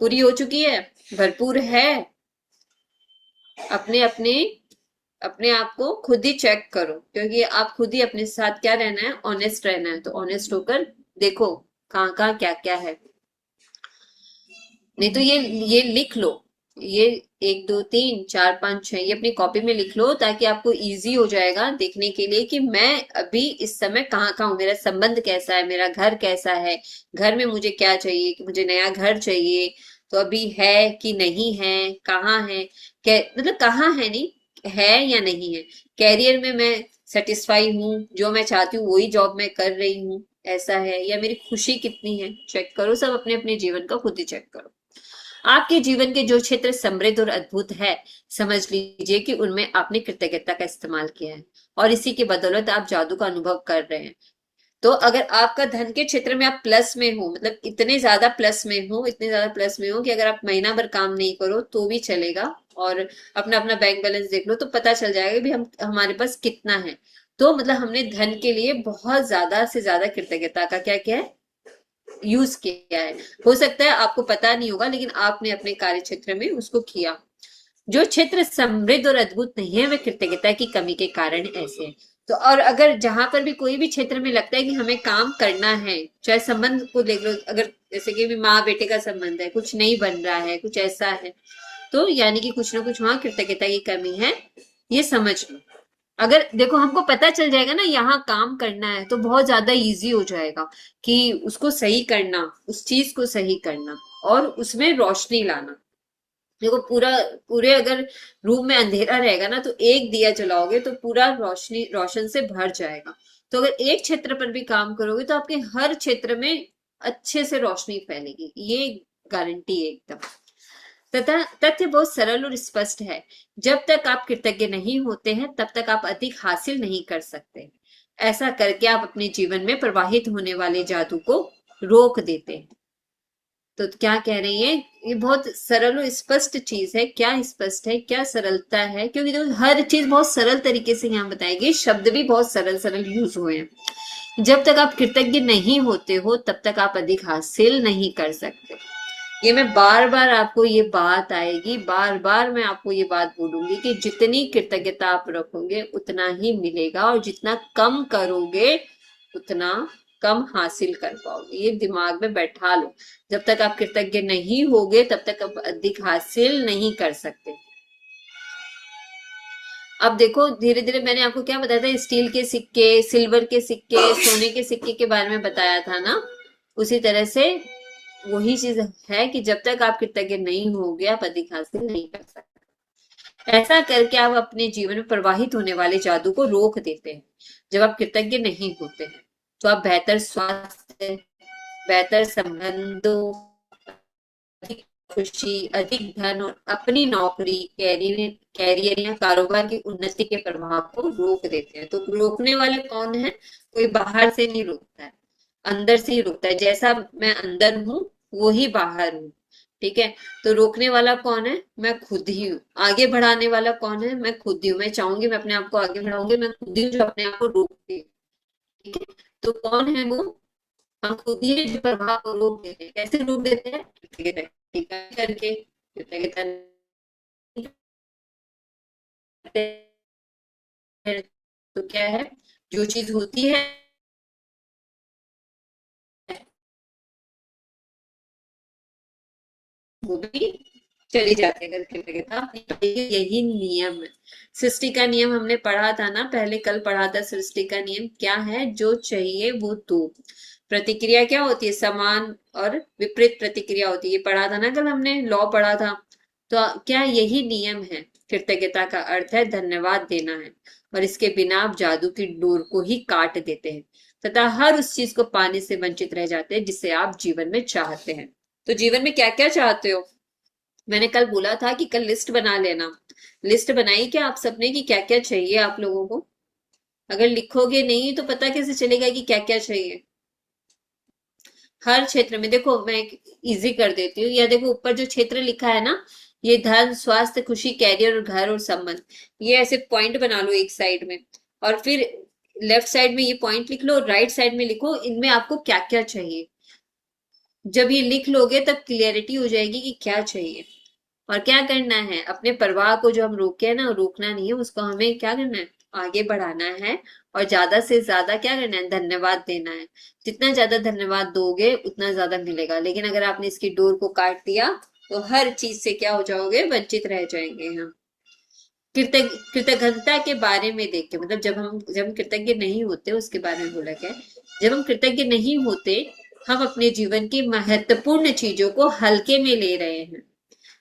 पूरी हो चुकी है? भरपूर है? अपने अपने अपने आप को खुद ही चेक करो, क्योंकि आप खुद ही अपने साथ क्या रहना है, ऑनेस्ट रहना है। तो ऑनेस्ट होकर देखो कहाँ कहाँ क्या क्या है। नहीं तो ये लिख लो, ये 1 2 3 4 5 6 ये अपनी कॉपी में लिख लो, ताकि आपको इजी हो जाएगा देखने के लिए कि मैं अभी इस समय कहाँ कहाँ हूँ, मेरा संबंध कैसा है, मेरा घर कैसा है, घर में मुझे क्या चाहिए, कि मुझे नया घर चाहिए तो अभी है कि नहीं है, कहाँ है, मतलब कहाँ है, नहीं है या नहीं है। कैरियर में मैं सेटिस्फाई हूँ, जो मैं चाहती हूँ वही जॉब मैं कर रही हूँ, ऐसा है, या मेरी खुशी कितनी है, चेक करो। सब अपने अपने जीवन का खुद ही चेक करो। आपके जीवन के जो क्षेत्र समृद्ध और अद्भुत है, समझ लीजिए कि उनमें आपने कृतज्ञता का इस्तेमाल किया है, और इसी की बदौलत आप जादू का अनुभव कर रहे हैं। तो अगर आपका धन के क्षेत्र में आप प्लस में हो, मतलब इतने ज्यादा प्लस में हो, इतने ज्यादा प्लस में हो कि अगर आप महीना भर काम नहीं करो तो भी चलेगा, और अपना अपना बैंक बैलेंस देख लो तो पता चल जाएगा भी हम हमारे पास कितना है। तो मतलब हमने धन के लिए बहुत ज्यादा से ज्यादा कृतज्ञता का क्या क्या है, यूज किया है। हो सकता है आपको पता नहीं होगा, लेकिन आपने अपने कार्य क्षेत्र में उसको किया। जो क्षेत्र समृद्ध और अद्भुत नहीं है, वे कृतज्ञता की कमी के कारण ऐसे हैं। तो और अगर जहां पर भी कोई भी क्षेत्र में लगता है कि हमें काम करना है, चाहे संबंध को देख लो, अगर जैसे कि भी माँ बेटे का संबंध है, कुछ नहीं बन रहा है, कुछ ऐसा है, तो यानी कि कुछ ना कुछ वहां कृतज्ञता की कमी है, ये समझ लो। अगर देखो हमको पता चल जाएगा ना यहाँ काम करना है, तो बहुत ज्यादा इजी हो जाएगा कि उसको सही करना, उस चीज को सही करना और उसमें रोशनी लाना। देखो पूरे अगर रूम में अंधेरा रहेगा ना, तो एक दिया जलाओगे तो पूरा रोशन से भर जाएगा। तो अगर एक क्षेत्र पर भी काम करोगे तो आपके हर क्षेत्र में अच्छे से रोशनी फैलेगी, ये गारंटी है एकदम। तथा तथ्य बहुत सरल और स्पष्ट है। जब तक आप कृतज्ञ नहीं होते हैं तब तक आप अधिक हासिल नहीं कर सकते। ऐसा करके आप अपने जीवन में प्रवाहित होने वाले जादू को रोक देते हैं। तो क्या कह रही है, ये बहुत सरल और स्पष्ट चीज है। क्या स्पष्ट है, क्या सरलता है, क्योंकि देखो हर चीज बहुत सरल तरीके से यहाँ बताई गई, शब्द भी बहुत सरल सरल यूज हुए हैं। जब तक आप कृतज्ञ नहीं होते हो तब तक आप अधिक हासिल नहीं कर सकते। ये मैं बार बार आपको ये बात आएगी, बार बार मैं आपको ये बात बोलूंगी कि जितनी कृतज्ञता आप रखोगे उतना ही मिलेगा, और जितना कम करोगे उतना कम हासिल कर पाओगे। ये दिमाग में बैठा लो। जब तक आप कृतज्ञ नहीं होगे तब तक आप अधिक हासिल नहीं कर सकते। अब देखो धीरे धीरे मैंने आपको क्या बताया था, स्टील के सिक्के, सिल्वर के सिक्के, सोने के सिक्के के बारे में बताया था ना। उसी तरह से वही चीज है कि जब तक आप कृतज्ञ नहीं होगे आप अधिक हासिल नहीं कर सकते। ऐसा करके आप अपने जीवन में प्रवाहित होने वाले जादू को रोक देते हैं। जब आप कृतज्ञ नहीं होते हैं तो आप बेहतर स्वास्थ्य, बेहतर संबंधों, अधिक खुशी, अधिक धन और अपनी नौकरी, कैरियर या कारोबार की उन्नति के प्रभाव को रोक देते हैं। तो रोकने वाले कौन है? कोई बाहर से नहीं रोकता है, अंदर से ही रोकता है। जैसा मैं अंदर हूँ वो ही बाहर हूँ। ठीक है, तो रोकने वाला कौन है? मैं खुद ही हूँ। आगे बढ़ाने वाला कौन है? मैं खुद ही हूँ। मैं चाहूंगी मैं अपने आप को आगे बढ़ाऊंगी, मैं खुद ही हूँ जो अपने आप को रोकती हूँ। ठीक है, तो कौन है वो? हम खुद ही जो प्रभाव को रोक देते हैं। कैसे रोक देते हैं? कृतज्ञता करके। कृतज्ञता नहीं करते हैं तो क्या है, जो चीज होती है वो भी चली जाती है। अगर कृतज्ञता अपनी पढ़ेगी, यही नियम है। सृष्टि का नियम हमने पढ़ा था ना, पहले कल पढ़ा था। सृष्टि का नियम क्या है? जो चाहिए वो दो। प्रतिक्रिया क्या होती है? समान और विपरीत प्रतिक्रिया होती है। ये पढ़ा था ना कल हमने, लॉ पढ़ा था। तो क्या यही नियम है? कृतज्ञता का अर्थ है धन्यवाद देना है, और इसके बिना आप जादू की डोर को ही काट देते हैं तथा हर उस चीज को पाने से वंचित रह जाते हैं जिसे आप जीवन में चाहते हैं। तो जीवन में क्या क्या चाहते हो? मैंने कल बोला था कि कल लिस्ट बना लेना। लिस्ट बनाई क्या आप सबने कि क्या क्या चाहिए आप लोगों को? अगर लिखोगे नहीं तो पता कैसे चलेगा कि क्या क्या चाहिए? हर क्षेत्र में देखो, मैं इजी कर देती हूँ। या देखो ऊपर जो क्षेत्र लिखा है ना, ये धन, स्वास्थ्य, खुशी, कैरियर और घर और संबंध, ये ऐसे पॉइंट बना लो एक साइड में। और फिर लेफ्ट साइड में ये पॉइंट लिख लो, राइट साइड में लिखो इनमें आपको क्या क्या चाहिए। जब ये लिख लोगे तब क्लियरिटी हो जाएगी कि क्या चाहिए। और क्या करना है, अपने प्रवाह को जो हम रोके हैं ना, रोकना नहीं है उसको, हमें क्या करना है, आगे बढ़ाना है। और ज्यादा से ज्यादा क्या करना है, धन्यवाद देना है। जितना ज्यादा धन्यवाद दोगे उतना ज्यादा मिलेगा। लेकिन अगर आपने इसकी डोर को काट दिया तो हर चीज से क्या हो जाओगे, वंचित रह जाएंगे हम। कृतज्ञता के बारे में देख के, मतलब जब हम कृतज्ञ नहीं होते उसके बारे में बोला गया है। जब हम कृतज्ञ नहीं होते, हम अपने जीवन की महत्वपूर्ण चीजों को हल्के में ले रहे हैं।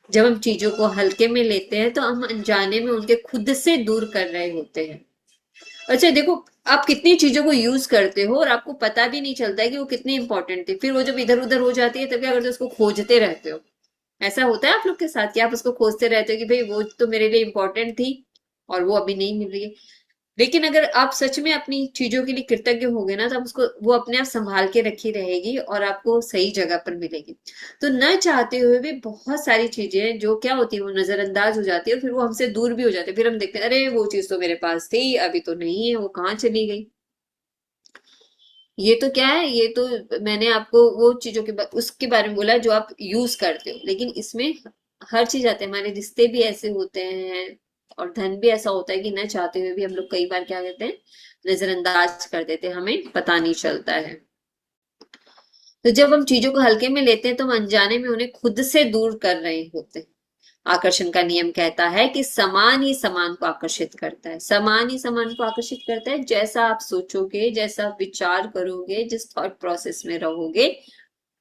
जब हम चीजों को हल्के में लेते हैं तो हम अनजाने में उनके खुद से दूर कर रहे होते हैं। अच्छा देखो, आप कितनी चीजों को यूज करते हो और आपको पता भी नहीं चलता है कि वो कितनी इंपॉर्टेंट थी। फिर वो जब इधर उधर हो जाती है तब क्या करते हो, उसको खोजते रहते हो। ऐसा होता है आप लोग के साथ कि आप उसको खोजते रहते हो कि भाई वो तो मेरे लिए इंपॉर्टेंट थी और वो अभी नहीं मिल रही है। लेकिन अगर आप सच में अपनी चीजों के लिए कृतज्ञ होगे ना, तो आप उसको, वो अपने आप संभाल के रखी रहेगी और आपको सही जगह पर मिलेगी। तो न चाहते हुए भी बहुत सारी चीजें जो क्या होती है, वो नजरअंदाज हो जाती है और फिर वो हमसे दूर भी हो जाती है। फिर हम देखते हैं अरे वो चीज तो मेरे पास थी, अभी तो नहीं है, वो कहाँ चली गई। ये तो क्या है, ये तो मैंने आपको वो चीजों के उसके बारे में बोला जो आप यूज करते हो। लेकिन इसमें हर चीज आते हैं, हमारे रिश्ते भी ऐसे होते हैं और धन भी ऐसा होता है कि न चाहते हुए भी हम लोग कई बार क्या करते हैं, नजरअंदाज कर देते हैं, हमें पता नहीं चलता है। तो जब हम चीजों को हल्के में लेते हैं तो हम अनजाने में उन्हें खुद से दूर कर रहे होते हैं। आकर्षण का नियम कहता है कि समान ही समान को आकर्षित करता है। समान ही समान को आकर्षित करता है। जैसा आप सोचोगे, जैसा आप विचार करोगे, जिस थॉट प्रोसेस में रहोगे,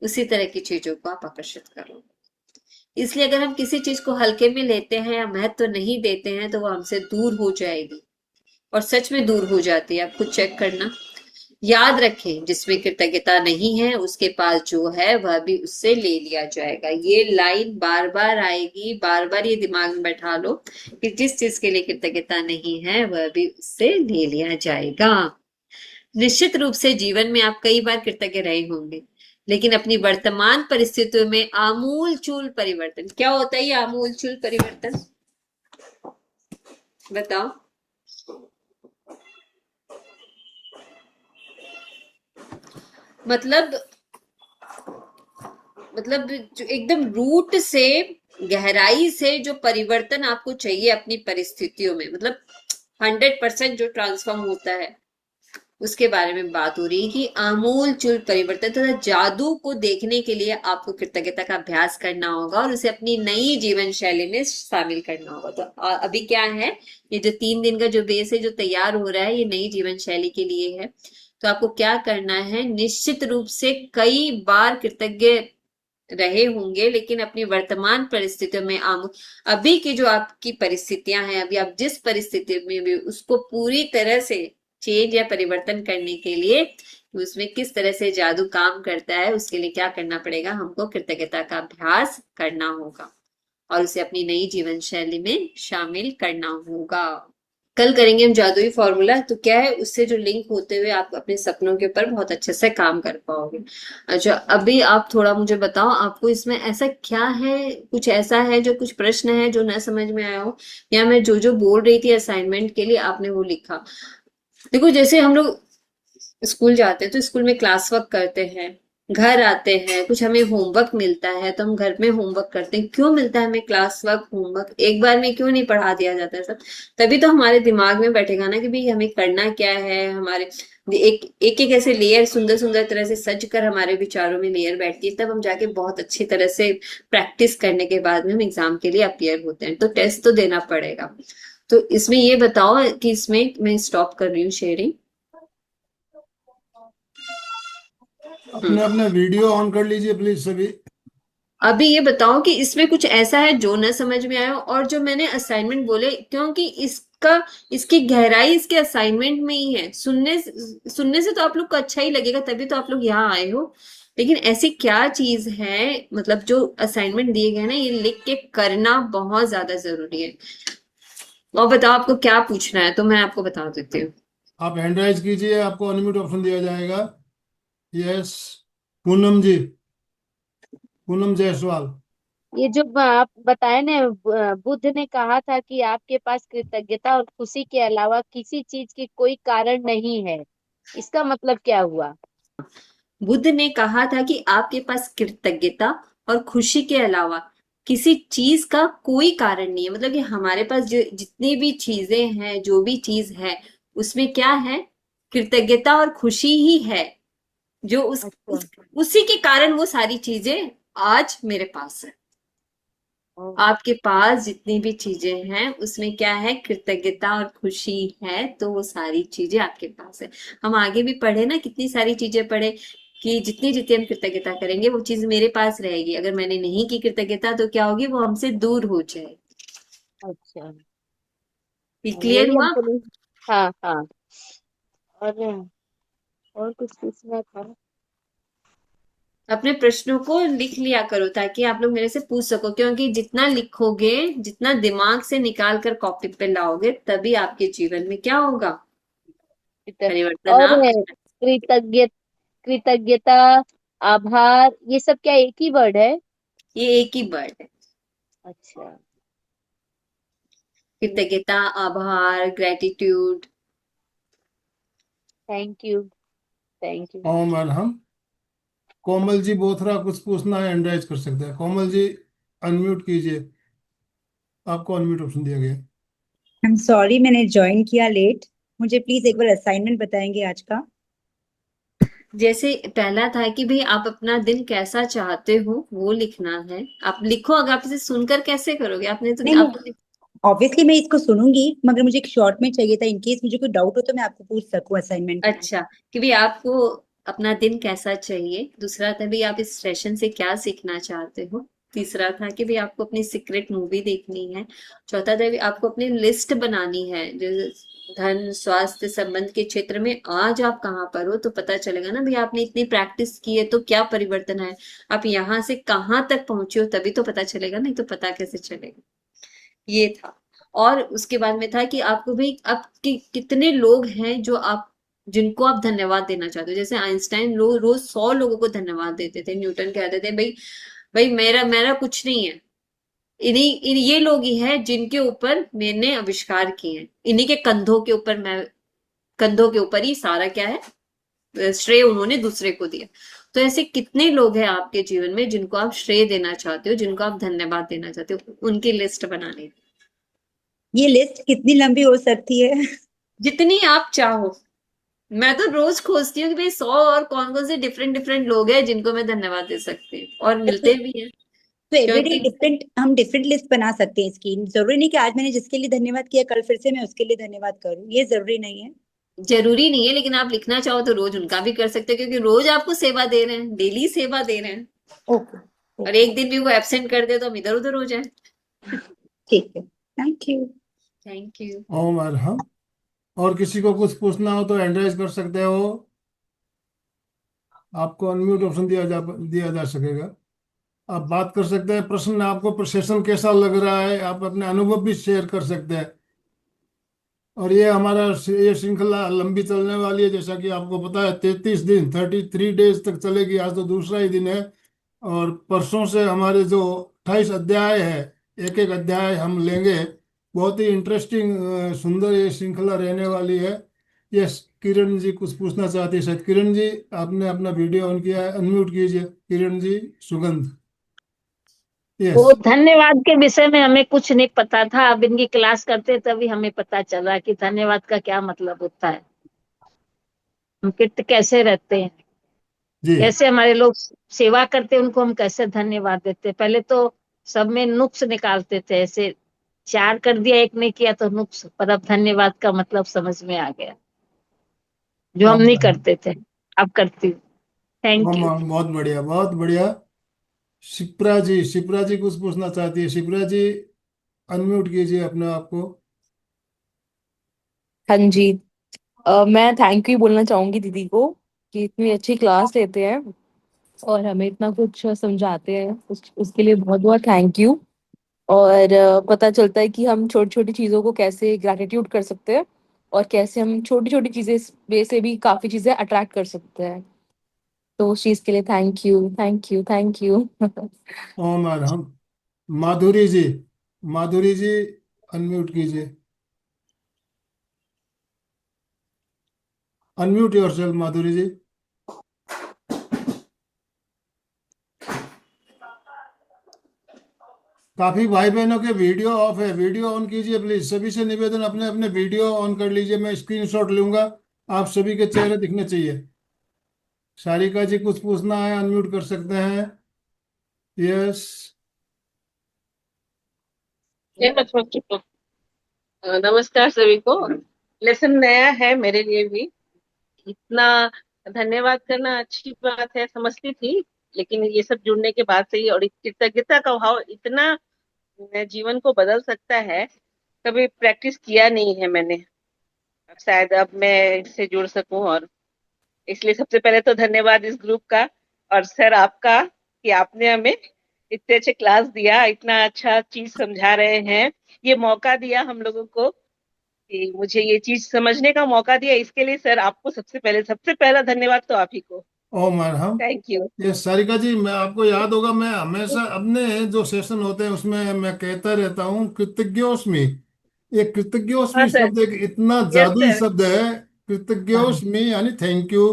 उसी तरह की चीजों को आप आकर्षित करोगे। इसलिए अगर हम किसी चीज को हल्के में लेते हैं या महत्व नहीं देते हैं तो वो हमसे दूर हो जाएगी, और सच में दूर हो जाती है। आप खुद चेक करना। याद रखें, जिसमें कृतज्ञता नहीं है उसके पास जो है वह भी उससे ले लिया जाएगा। ये लाइन बार बार आएगी, बार बार ये दिमाग में बैठा लो कि जिस चीज के लिए कृतज्ञता नहीं है वह भी उससे ले लिया जाएगा। निश्चित रूप से जीवन में आप कई बार कृतज्ञ रहे होंगे, लेकिन अपनी वर्तमान परिस्थितियों में आमूल चूल परिवर्तन। क्या होता है ये आमूल चूल परिवर्तन, बताओ। मतलब जो एकदम रूट से, गहराई से जो परिवर्तन आपको चाहिए अपनी परिस्थितियों में, मतलब 100% जो ट्रांसफॉर्म होता है, उसके बारे में बात हो रही है कि आमूल चूल परिवर्तन तथा जादू को देखने के लिए आपको कृतज्ञता का अभ्यास करना होगा और उसे अपनी नई जीवन शैली में शामिल करना होगा। तो अभी क्या है, ये जो 3 दिन का जो बेस है जो तैयार हो रहा है, ये नई जीवन शैली के लिए है। तो आपको क्या करना है, निश्चित रूप से कई बार कृतज्ञ रहे होंगे, लेकिन अपनी वर्तमान परिस्थितियों में अभी की जो आपकी परिस्थितियां हैं, अभी आप जिस परिस्थिति में भी, उसको पूरी तरह से चेंज या परिवर्तन करने के लिए उसमें किस तरह से जादू काम करता है, उसके लिए क्या करना पड़ेगा, हमको कृतज्ञता का अभ्यास करना होगा और उसे अपनी नई जीवन शैली में शामिल करना होगा। कल करेंगे हम जादुई फॉर्मूला, तो क्या है, उससे जो लिंक होते हुए आप अपने सपनों के ऊपर बहुत अच्छे से काम कर पाओगे। अच्छा, अभी आप थोड़ा मुझे बताओ, आपको इसमें ऐसा क्या है, कुछ ऐसा है जो, कुछ प्रश्न है जो न समझ में आया हो, या मैं जो जो बोल रही थी असाइनमेंट के लिए आपने वो लिखा। देखो, जैसे हम लोग स्कूल जाते हैं तो स्कूल में क्लास वर्क करते हैं, घर आते हैं, कुछ हमें होमवर्क मिलता है तो हम घर में होमवर्क करते हैं। क्यों मिलता है हमें क्लास वर्क, होमवर्क? एक बार में क्यों नहीं पढ़ा दिया जाता है सब? तभी तो हमारे दिमाग में बैठेगा ना कि भाई हमें करना क्या है। हमारे एक एक, एक ऐसे लेयर सुंदर सुंदर तरह से सज कर हमारे विचारों में लेयर बैठती है, तब हम जाके बहुत अच्छी तरह से प्रैक्टिस करने के बाद में हम एग्जाम के लिए अपियर होते हैं। तो टेस्ट तो देना पड़ेगा। तो इसमें ये बताओ कि इसमें मैं स्टॉप कर रही हूँ शेयरिंग। अपने अपने वीडियो ऑन कर लीजिए प्लीज सभी। अभी ये बताओ कि इसमें कुछ ऐसा है जो न समझ में आया हो, और जो मैंने असाइनमेंट बोले, क्योंकि इसकी गहराई इसके असाइनमेंट में ही है। सुनने से तो आप लोग को अच्छा ही लगेगा, तभी तो आप लोग यहाँ आए हो। लेकिन ऐसी क्या चीज है, मतलब जो असाइनमेंट दिए गए ना, ये लिख के करना बहुत ज्यादा जरूरी है। और बताओ आपको क्या पूछना है, तो मैं आपको बता देती हूँ। आप हैंड राइज कीजिए, आपको अनम्यूट ऑप्शन दिया जाएगा। यस, पूनम जी, पूनम जायसवाल। ये जो आप बताए ना, बुद्ध ने कहा था कि आपके पास कृतज्ञता और खुशी के अलावा किसी चीज की कोई कारण नहीं है, इसका मतलब क्या हुआ? बुद्ध ने कहा था कि आपके पास कृतज्ञता और खुशी के अलावा किसी चीज का कोई कारण नहीं है। मतलब कि हमारे पास जो जितनी भी चीजें हैं, जो भी चीज है, उसमें क्या है, कृतज्ञता और खुशी ही है। जो अच्छा। उसी के कारण वो सारी चीजें आज मेरे पास है। ओ, आपके पास जितनी भी चीजें हैं उसमें क्या है, कृतज्ञता और खुशी है, तो वो सारी चीजें आपके पास है। हम आगे भी पढ़े ना, कितनी सारी चीजें पढ़े कि जितनी जितनी हम कृतज्ञता करेंगे वो चीज मेरे पास रहेगी। अगर मैंने नहीं की कृतज्ञता तो क्या होगी, वो हमसे दूर हो जाएगी। अच्छा। क्लियर यही हुआ? हमको नहीं। हाँ हाँ। और कुछ पूछना था? अपने प्रश्नों को लिख लिया करो ताकि आप लोग मेरे से पूछ सको, क्योंकि जितना लिखोगे, जितना दिमाग से निकाल कर कॉपी पे लाओगे, तभी आपके जीवन में क्या होगा, परिवर्तन और आप। कृतज्ञ कृतज्ञता, आभार, ये सब क्या एक ही वर्ड है? ये एक ही वर्ड है। अच्छा। कृतज्ञता, आभार, gratitude. Thank you. Thank you. ओम और हम। कोमल जी बोथरा, कुछ पूछना है हैंड राइज कर सकते हैं। कोमल जी, अनम्यूट कीजिए, आपको अनम्यूट ऑप्शन दिया गया है। आई एम सॉरी, मैंने ज्वाइन किया लेट। मुझे प्लीज एक बार असाइनमेंट बताएंगे आज का? जैसे पहला था कि भाई आप अपना दिन कैसा चाहते हो वो लिखना है। आप लिखो, अगर आप इसे सुनकर कैसे करोगे, आपने तो नहीं नहीं, आप तो। ऑब्वियसली मैं इसको सुनूंगी, मगर मुझे एक शॉर्ट में चाहिए था, इनकेस मुझे कोई डाउट हो तो मैं आपको पूछ सकूं असाइनमेंट के लिए। अच्छा, कि भाई आपको अपना दिन कैसा चाहिए। दूसरा था भाई आप इस सेशन से क्या सीखना चाहते हो। तीसरा था कि भाई आपको अपनी सीक्रेट मूवी देखनी है। चौथा था भी आपको अपनी लिस्ट बनानी है, जो धन स्वास्थ्य संबंध के क्षेत्र में आज आप कहाँ पर हो, तो पता चलेगा ना भाई आपने इतनी प्रैक्टिस की है तो क्या परिवर्तन है, आप यहाँ से कहाँ तक पहुंचे हो, तभी तो पता चलेगा, नहीं तो पता कैसे चलेगा। ये था। और उसके बाद में था कि आपको भी आपके कितने लोग हैं जो आप जिनको आप धन्यवाद देना चाहते हो। जैसे आइंस्टाइन रोज 100 लोगों को धन्यवाद देते थे, न्यूटन कहते थे भाई भाई मेरा मेरा कुछ नहीं है, ये लोग ही हैं जिनके ऊपर मैंने आविष्कार किए हैं, इन्हीं के कंधों के ऊपर ही सारा क्या है, श्रेय उन्होंने दूसरे को दिया। तो ऐसे कितने लोग हैं आपके जीवन में जिनको आप श्रेय देना चाहते हो, जिनको आप धन्यवाद देना चाहते हो, उनकी लिस्ट बनानी। ये लिस्ट कितनी लंबी हो सकती है? जितनी आप चाहो। मैं तो रोज खोजती हूँ कि भाई 100 और कौन कौन से डिफरेंट डिफरेंट लोग हैं जिनको मैं धन्यवाद दे सकती हूँ, और मिलते भी हैं। तो एवरीडे क्योंकि डिफरेंट, हम डिफरेंट लिस्ट बना सकते हैं इसकी। जरूरी नहीं कि आज मैंने जिसके लिए धन्यवाद किया कल फिर से मैं उसके लिए धन्यवाद करूं, ये जरूरी नहीं है। जरूरी नहीं है, लेकिन आप लिखना चाहो तो रोज उनका भी कर सकते हो, क्योंकि रोज आपको सेवा दे रहे हैं, डेली सेवा दे रहे हैं। ओके। और एक दिन भी वो एब्सेंट कर दे तो हम इधर उधर हो जाए। ठीक है, थैंक यू। Thank you. ओम अरहम। और किसी को कुछ पूछना हो तो हैंड रेज कर सकते हो, आपको अनम्यूट ऑप्शन दिया जा सकेगा। आप बात कर सकते हैं, प्रश्न आपको सेशन कैसा लग रहा है, आप अपने अनुभव भी शेयर कर सकते हैं। और ये हमारा ये श्रृंखला लंबी चलने वाली है, जैसा कि आपको पता है 33 दिन 33 डेज तक चलेगी। आज तो दूसरा ही दिन है। और परसों से हमारे जो 28 अध्याय है, एक एक अध्याय हम लेंगे। बहुत ही इंटरेस्टिंग सुंदर ये श्रृंखला रहने वाली है। यस, किरण जी कुछ पूछना चाहती है शायद। किरण जी, आपने अपना वीडियो ऑन किया है, अनम्यूट कीजिए। किरण जी, सुगंध। यस। वो धन्यवाद के विषय में हमें कुछ नहीं पता था, अब इनकी क्लास करते तभी हमें पता चला कि धन्यवाद का क्या मतलब होता है, हम कित कैसे रहते हैं, जी। कैसे हमारे लोग सेवा करते हैं, उनको हम कैसे धन्यवाद देते हैं। पहले तो सब में नुक्स निकालते थे, ऐसे चार कर दिया एक नहीं किया तो नुक्स, पर अब धन्यवाद का मतलब समझ में आ गया, जो हम नहीं करते थे अब करती हूँ। Thank you. बहुत बढ़िया, बहुत बढ़िया। शिप्रा जी कुछ पूछना चाहती है। शिप्रा जी, अनम्यूट कीजिए अपने आप को। हाँ जी। मैं थैंक यू बोलना चाहूंगी दीदी को कि इतनी अच्छी क्लास लेते हैं और हमें इतना कुछ समझाते हैं, उसके लिए बहुत बहुत थैंक यू। और पता चलता है कि हम छोटी छोटी चीज़ों को कैसे ग्रैटिट्यूड कर सकते हैं और कैसे हम छोटी छोटी चीज़ें वे से भी काफ़ी चीज़ें अट्रैक्ट कर सकते हैं। तो उस चीज़ के लिए thank you, thank you, thank you. ओम हम माधुरी जी, माधुरी जी, अनम्यूट कीजिए। Unmute yourself Madhuri ji. काफी भाई बहनों के वीडियो ऑफ है, वीडियो ऑन कीजिए प्लीज। सभी से निवेदन, अपने अपने वीडियो ऑन कर लीजिए। मैं स्क्रीनशॉट लूंगा, आप सभी के चेहरे दिखने चाहिए। सारिका जी कुछ पूछना है, अनम्यूट कर सकते हैं। यस। नमस्कार सभी को। लेसन नया है मेरे लिए भी, इतना धन्यवाद करना अच्छी बात है, समझती थी, लेकिन ये सब जुड़ने के बाद से ही, और कृतज्ञता का भाव इतना जीवन को बदल सकता है, कभी प्रैक्टिस किया नहीं है मैंने। अब शायद अब मैं इससे जुड़ सकूं, और इसलिए सबसे पहले तो धन्यवाद इस ग्रुप का और सर आपका, कि आपने हमें इतने अच्छे क्लास दिया, इतना अच्छा चीज समझा रहे हैं, ये मौका दिया हम लोगों को कि मुझे ये चीज समझने का मौका दिया। इसके लिए सर आपको सबसे पहला धन्यवाद तो आप ही को। ओम हम थैंक यू। ये सारिका जी, मैं आपको याद होगा, मैं हमेशा अपने जो सेशन होते हैं उसमें मैं कहता रहता हूँ कृतज्ञोस्मि। ये हाँ कृतज्ञोस्मि सर। शब्द एक इतना यस जादुई सर। शब्द है। हाँ। कृतज्ञोस्मि यानी थैंक यू,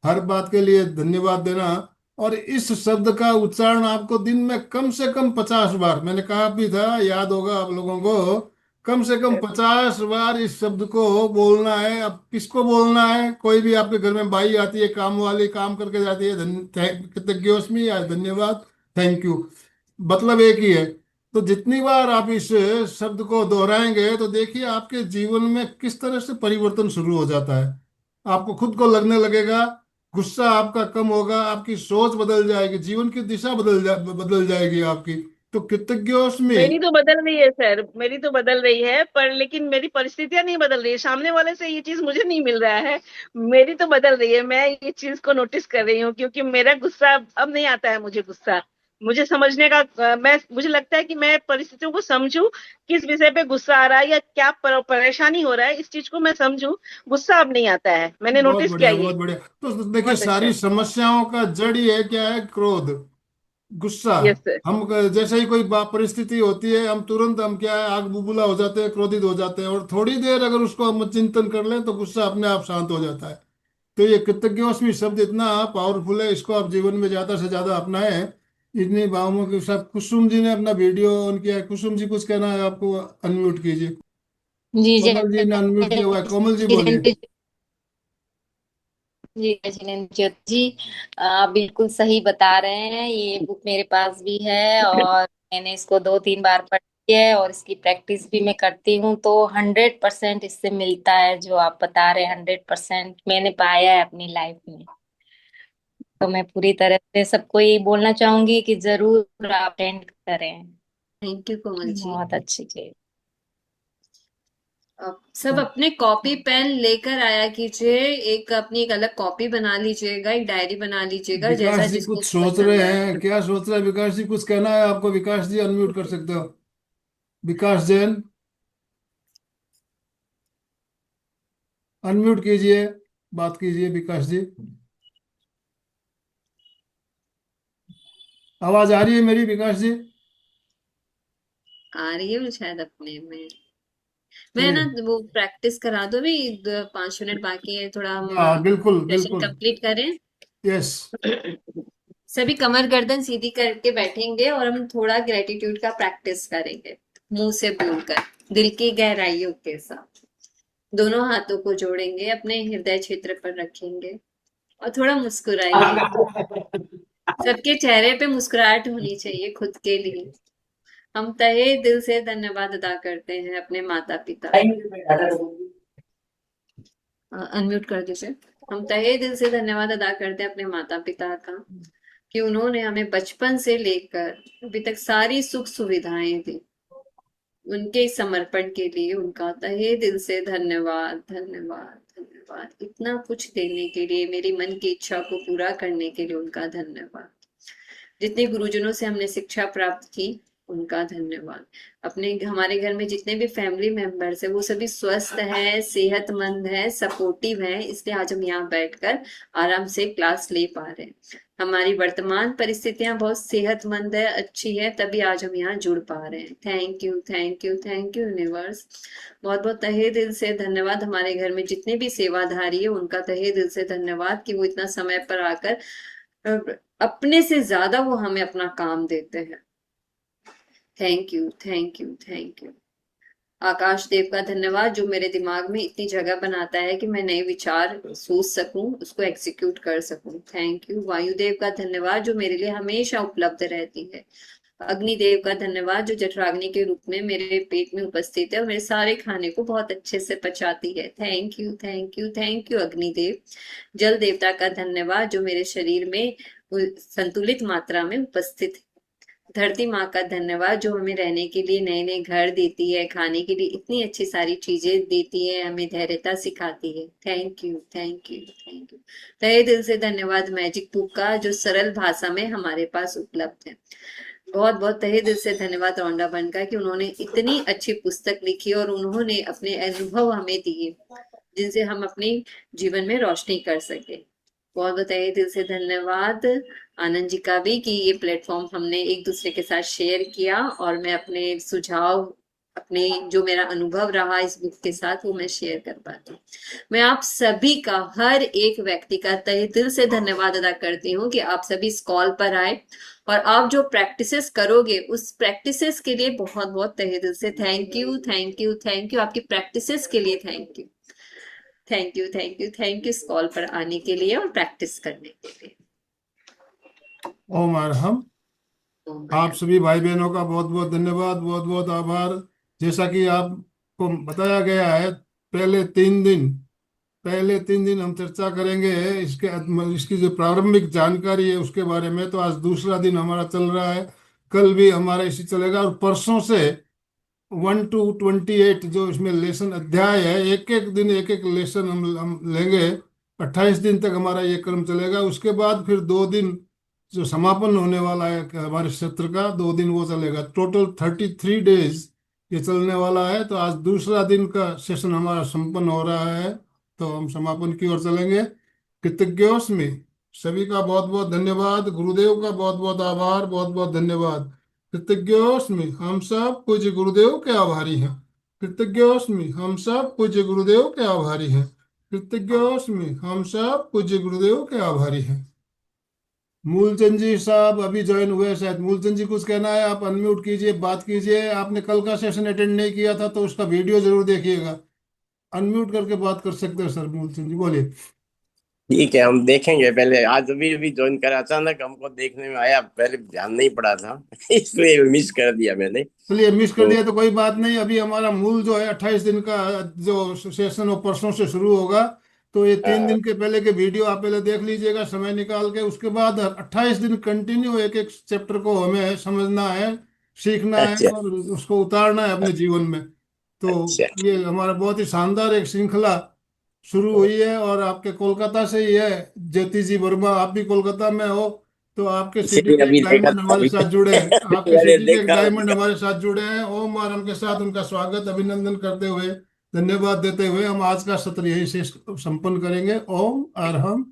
हर बात के लिए धन्यवाद देना। और इस शब्द का उच्चारण आपको दिन में कम से कम 50 बार, मैंने कहा भी था, याद होगा आप लोगों को, कम से कम 50 बार इस शब्द को बोलना है। अब किसको बोलना है? कोई भी आपके घर में बाई आती है, काम वाली, काम करके जाती है, कृतज्ञोस्मि या धन्यवाद, थैंक यू, मतलब एक ही है। तो जितनी बार आप इस शब्द को दोहराएंगे तो देखिए आपके जीवन में किस तरह से परिवर्तन शुरू हो जाता है। आपको खुद को लगने लगेगा गुस्सा आपका कम होगा, आपकी सोच बदल जाएगी, जीवन की दिशा बदल जाएगी आपकी। तो कृतज्ञोस्मि। मेरी तो बदल रही है सर, मेरी तो बदल रही है, पर लेकिन मेरी परिस्थितियां नहीं बदल रही है। सामने वाले से ये चीज मुझे नहीं मिल रहा है। मेरी तो बदल रही है, मैं ये चीज को नोटिस कर रही हूँ, क्योंकि मेरा गुस्सा अब नहीं आता है। मुझे गुस्सा, मुझे समझने का मुझे लगता है कि मैं परिस्थितियों को समझूं, किस विषय पे गुस्सा आ रहा है या क्या परेशानी हो रहा है, इस चीज को मैं समझूं। गुस्सा अब नहीं आता है, मैंने बहुत नोटिस किया बढ़िया, ये। बहुत बढ़िया। तो देखिए, बहुत अच्छा। सारी समस्याओं का जड़ ही है, क्या है? क्रोध, गुस्सा। Yes sir. जैसे ही कोई परिस्थिति होती है, हम तुरंत हम क्या है, आग बुबूला हो जाते हैं, क्रोधित हो जाते हैं, और थोड़ी देर अगर उसको हम चिंतन कर लें तो गुस्सा अपने आप शांत हो जाता है। तो ये कृतज्ञोस्मि शब्द इतना पावरफुल है, इसको आप जीवन में ज्यादा से ज्यादा अपनाएं। इतनी भावों के साथ कुसुम जी ने अपना वीडियो ऑन किया है। कुसुम जी, कुछ कहना है आपको? अनम्यूट कीजिए। जी जय कोमल जी ने अनम्यूट किया हुआ है, कोमल जी बोलिए। जिनेन्द्र जी जय जिनेन्द्र ज्योति जी, आप बिल्कुल सही बता रहे हैं। ये बुक मेरे पास भी है और मैंने इसको 2-3 बार पढ़ी है और इसकी प्रैक्टिस भी मैं करती हूँ, तो 100% इससे मिलता है जो आप बता रहे हैं। 100% मैंने पाया है अपनी लाइफ में। तो मैं पूरी तरह से सबको ये बोलना चाहूंगी कि जरूर आप अटेंड करें। Thank you Komal ji. बहुत अच्छी चीज। सब अपने कॉपी पेन लेकर आया कीजिए, एक अपनी एक अलग कॉपी बना लीजिएगा, एक डायरी बना लीजिएगा, विकास जैसा जी जिसको कुछ सोच रहे पसंद आए। हैं, क्या सोच रहे हैं विकास जी? कुछ कहना है आपको? विकास जी अनम्यूट कर सकते हो। विकास जैन, अनम्यूट कीजिए, बात कीजिए विकास जी। आवाज आ रही है मेरी विकास जी? आ रही है वो शायद अपने में। मैं ना ठीक वो प्रैक्टिस करा दो भी, 5 मिनट बाकी है, थोड़ा हम है, हाँ बिल्कुल सेशन बिल्कुल। कंप्लीट करें। यस। सभी कमर गर्दन सीधी करके बैठेंगे और हम थोड़ा ग्रेटिट्यूड का प्रैक्टिस करेंगे, मुंह से बोलकर, दिल की गहराइयों के साथ। दोनों हाथों को जोड़ेंगे, अपने हृदय क्षेत्र पर रखेंगे और थोड़ा मुस्कुराइए। सबके चेहरे पे मुस्कुराहट होनी चाहिए खुद के लिए। हम तहे दिल से धन्यवाद अदा करते हैं अपने माता पिता। अनम्यूट कर दीजिए। हम तहे दिल से धन्यवाद अदा करते हैं अपने माता पिता का, कि उन्होंने हमें बचपन से लेकर अभी तक सारी सुख सुविधाएं दी। उनके इस समर्पण के लिए उनका तहे दिल से धन्यवाद, धन्यवाद, धन्यवाद। इतना कुछ देने के लिए, मेरी मन की इच्छा को पूरा करने के लिए उनका धन्यवाद। जितने गुरुजनों से हमने शिक्षा प्राप्त की, उनका धन्यवाद। अपने हमारे घर में जितने भी फैमिली मेंबर्स है, वो सभी स्वस्थ है, सेहतमंद है, सपोर्टिव है, इसलिए आज हम यहाँ बैठकर आराम से क्लास ले पा रहे हैं। हमारी वर्तमान परिस्थितियां बहुत सेहतमंद है, अच्छी है, तभी आज हम यहाँ जुड़ पा रहे हैं। Thank you, thank you, thank you universe. बहुत बहुत तहे दिल से धन्यवाद। हमारे घर में जितने भी सेवाधारी है, उनका तहे दिल से धन्यवाद कि वो इतना समय पर आकर अपने से ज्यादा वो हमें अपना काम देते हैं। Thank you, thank you, thank you. Akash Dev का धन्यवाद, जो मेरे दिमाग में इतनी जगह बनाता है कि मैं नए विचार सोच सकूं, उसको एग्जीक्यूट कर सकूं। Thank you. वायुदेव का धन्यवाद, जो मेरे लिए हमेशा उपलब्ध रहती है। अग्निदेव का धन्यवाद, जो जठराग्नि के रूप में मेरे पेट में उपस्थित है और मेरे सारे खाने को बहुत अच्छे से पचाती है। Thank you, thank you, thank you Agnidev. जल देवता का धन्यवाद, जो मेरे शरीर में संतुलित मात्रा में उपस्थित है। धरती माँ का धन्यवाद, जो हमें रहने के लिए नए नए घर देती है, खाने के लिए इतनी अच्छी सारी चीजें देती है, हमें धैर्यता सिखाती है। Thank you, thank you, thank you. तहे दिल से धन्यवाद मैजिक बुक का, जो सरल भाषा में हमारे पास उपलब्ध है। बहुत बहुत तहे दिल से धन्यवाद रौंडा बन का, कि उन्होंने इतनी अच्छी पुस्तक लिखी और उन्होंने अपने अनुभव हमें दिए, जिनसे हम अपने जीवन में रोशनी कर सके। बहुत बहुत तहे दिल से धन्यवाद आनंद जी का भी, कि ये प्लेटफॉर्म हमने एक दूसरे के साथ शेयर किया और मैं अपने सुझाव, अपने जो मेरा अनुभव रहा इस बुक के साथ, वो मैं शेयर कर पाती हूँ। मैं आप सभी का, हर एक व्यक्ति का तहे दिल से धन्यवाद अदा करती हूँ कि आप सभी इस कॉल पर आए और आप जो प्रैक्टिसेस करोगे, उस प्रैक्टिसेस के लिए बहुत बहुत तहे दिल से thank you, thank you, thank you. आपकी प्रैक्टिसेस के लिए thank you, thank you, thank you, thank you इस कॉल पर आने के लिए और प्रैक्टिस करने के लिए। ओम अरहम। आप सभी भाई बहनों का बहुत बहुत धन्यवाद, बहुत बहुत आभार। जैसा कि आपको बताया गया है, पहले 3 दिन पहले 3 दिन हम चर्चा करेंगे इसकी जो प्रारंभिक जानकारी है उसके बारे में। तो आज दूसरा दिन हमारा चल रहा है, कल भी हमारा इसी चलेगा, और परसों से 1 to 28 जो इसमें लेसन अध्याय है, एक एक दिन एक एक लेसन हम लेंगे। 28 दिन तक हमारा ये क्रम चलेगा। उसके बाद फिर 2 दिन जो समापन होने वाला है कि हमारे सत्र का, 2 दिन वो चलेगा। टोटल 33 डेज ये चलने वाला है। तो आज दूसरा दिन का सेशन हमारा संपन्न हो रहा है, तो हम समापन की ओर चलेंगे। कृतज्ञोस्मि, सभी का बहुत बहुत धन्यवाद, गुरुदेव का बहुत बहुत आभार, बहुत बहुत धन्यवाद। कृतज्ञोस्मि, हम सब पूज्य गुरुदेव के आभारी हैं। कृतज्ञोस्मि, हम सब पूज्य गुरुदेव के आभारी हैं। कृतज्ञोस्मि, हम सब पूज्य गुरुदेव के आभारी हैं। मूलचंद जी साहब अभी ज्वाइन हुए शायद। मूलचंद जी कुछ कहना है? आप अनम्यूट कीजिए, बात कीजिए। आपने कल का सेशन अटेंड नहीं किया था तो उसका वीडियो जरूर देखिएगा। अनम्यूट करके बात कर सकते हैं सर। मूलचंद जी बोलिए। ठीक है, हम देखेंगे। पहले आज अभी अभी ज्वाइन करा, अचानक हमको देखने में आया, पहले ध्यान नहीं पड़ा था इसलिए मिस कर दिया मैंने। चलिए, मिस कर तो दिया तो कोई बात नहीं। अभी हमारा मूल जो है 28 दिन का जो सेशन वो परसों से शुरू होगा। तो ये 3 दिन के पहले के वीडियो आप पहले देख लीजिएगा समय निकाल के। उसके बाद 28 दिन कंटिन्यू एक एक चैप्टर को हमें समझना है, सीखना है अच्छा और उसको उतारना है अपने जीवन में। तो अच्छा। ये हमारा बहुत ही शानदार एक श्रृंखला शुरू हुई है। और आपके कोलकाता से ही है ज्योति जी वर्मा, आप भी कोलकाता में हो। तो आपके सिटी इसीलिए के एक अभी देखा डायमंड था हमारे अभी साथ जुड़े हैं। आपके मैंने सिटी के एक देखा अभी। डायमंड हमारे साथ जुड़े हैं। ओम और हम के साथ उनका स्वागत अभिनंदन करते हुए, धन्यवाद देते हुए हम आज का सत्र यही से संपन्न करेंगे। ओम और हम।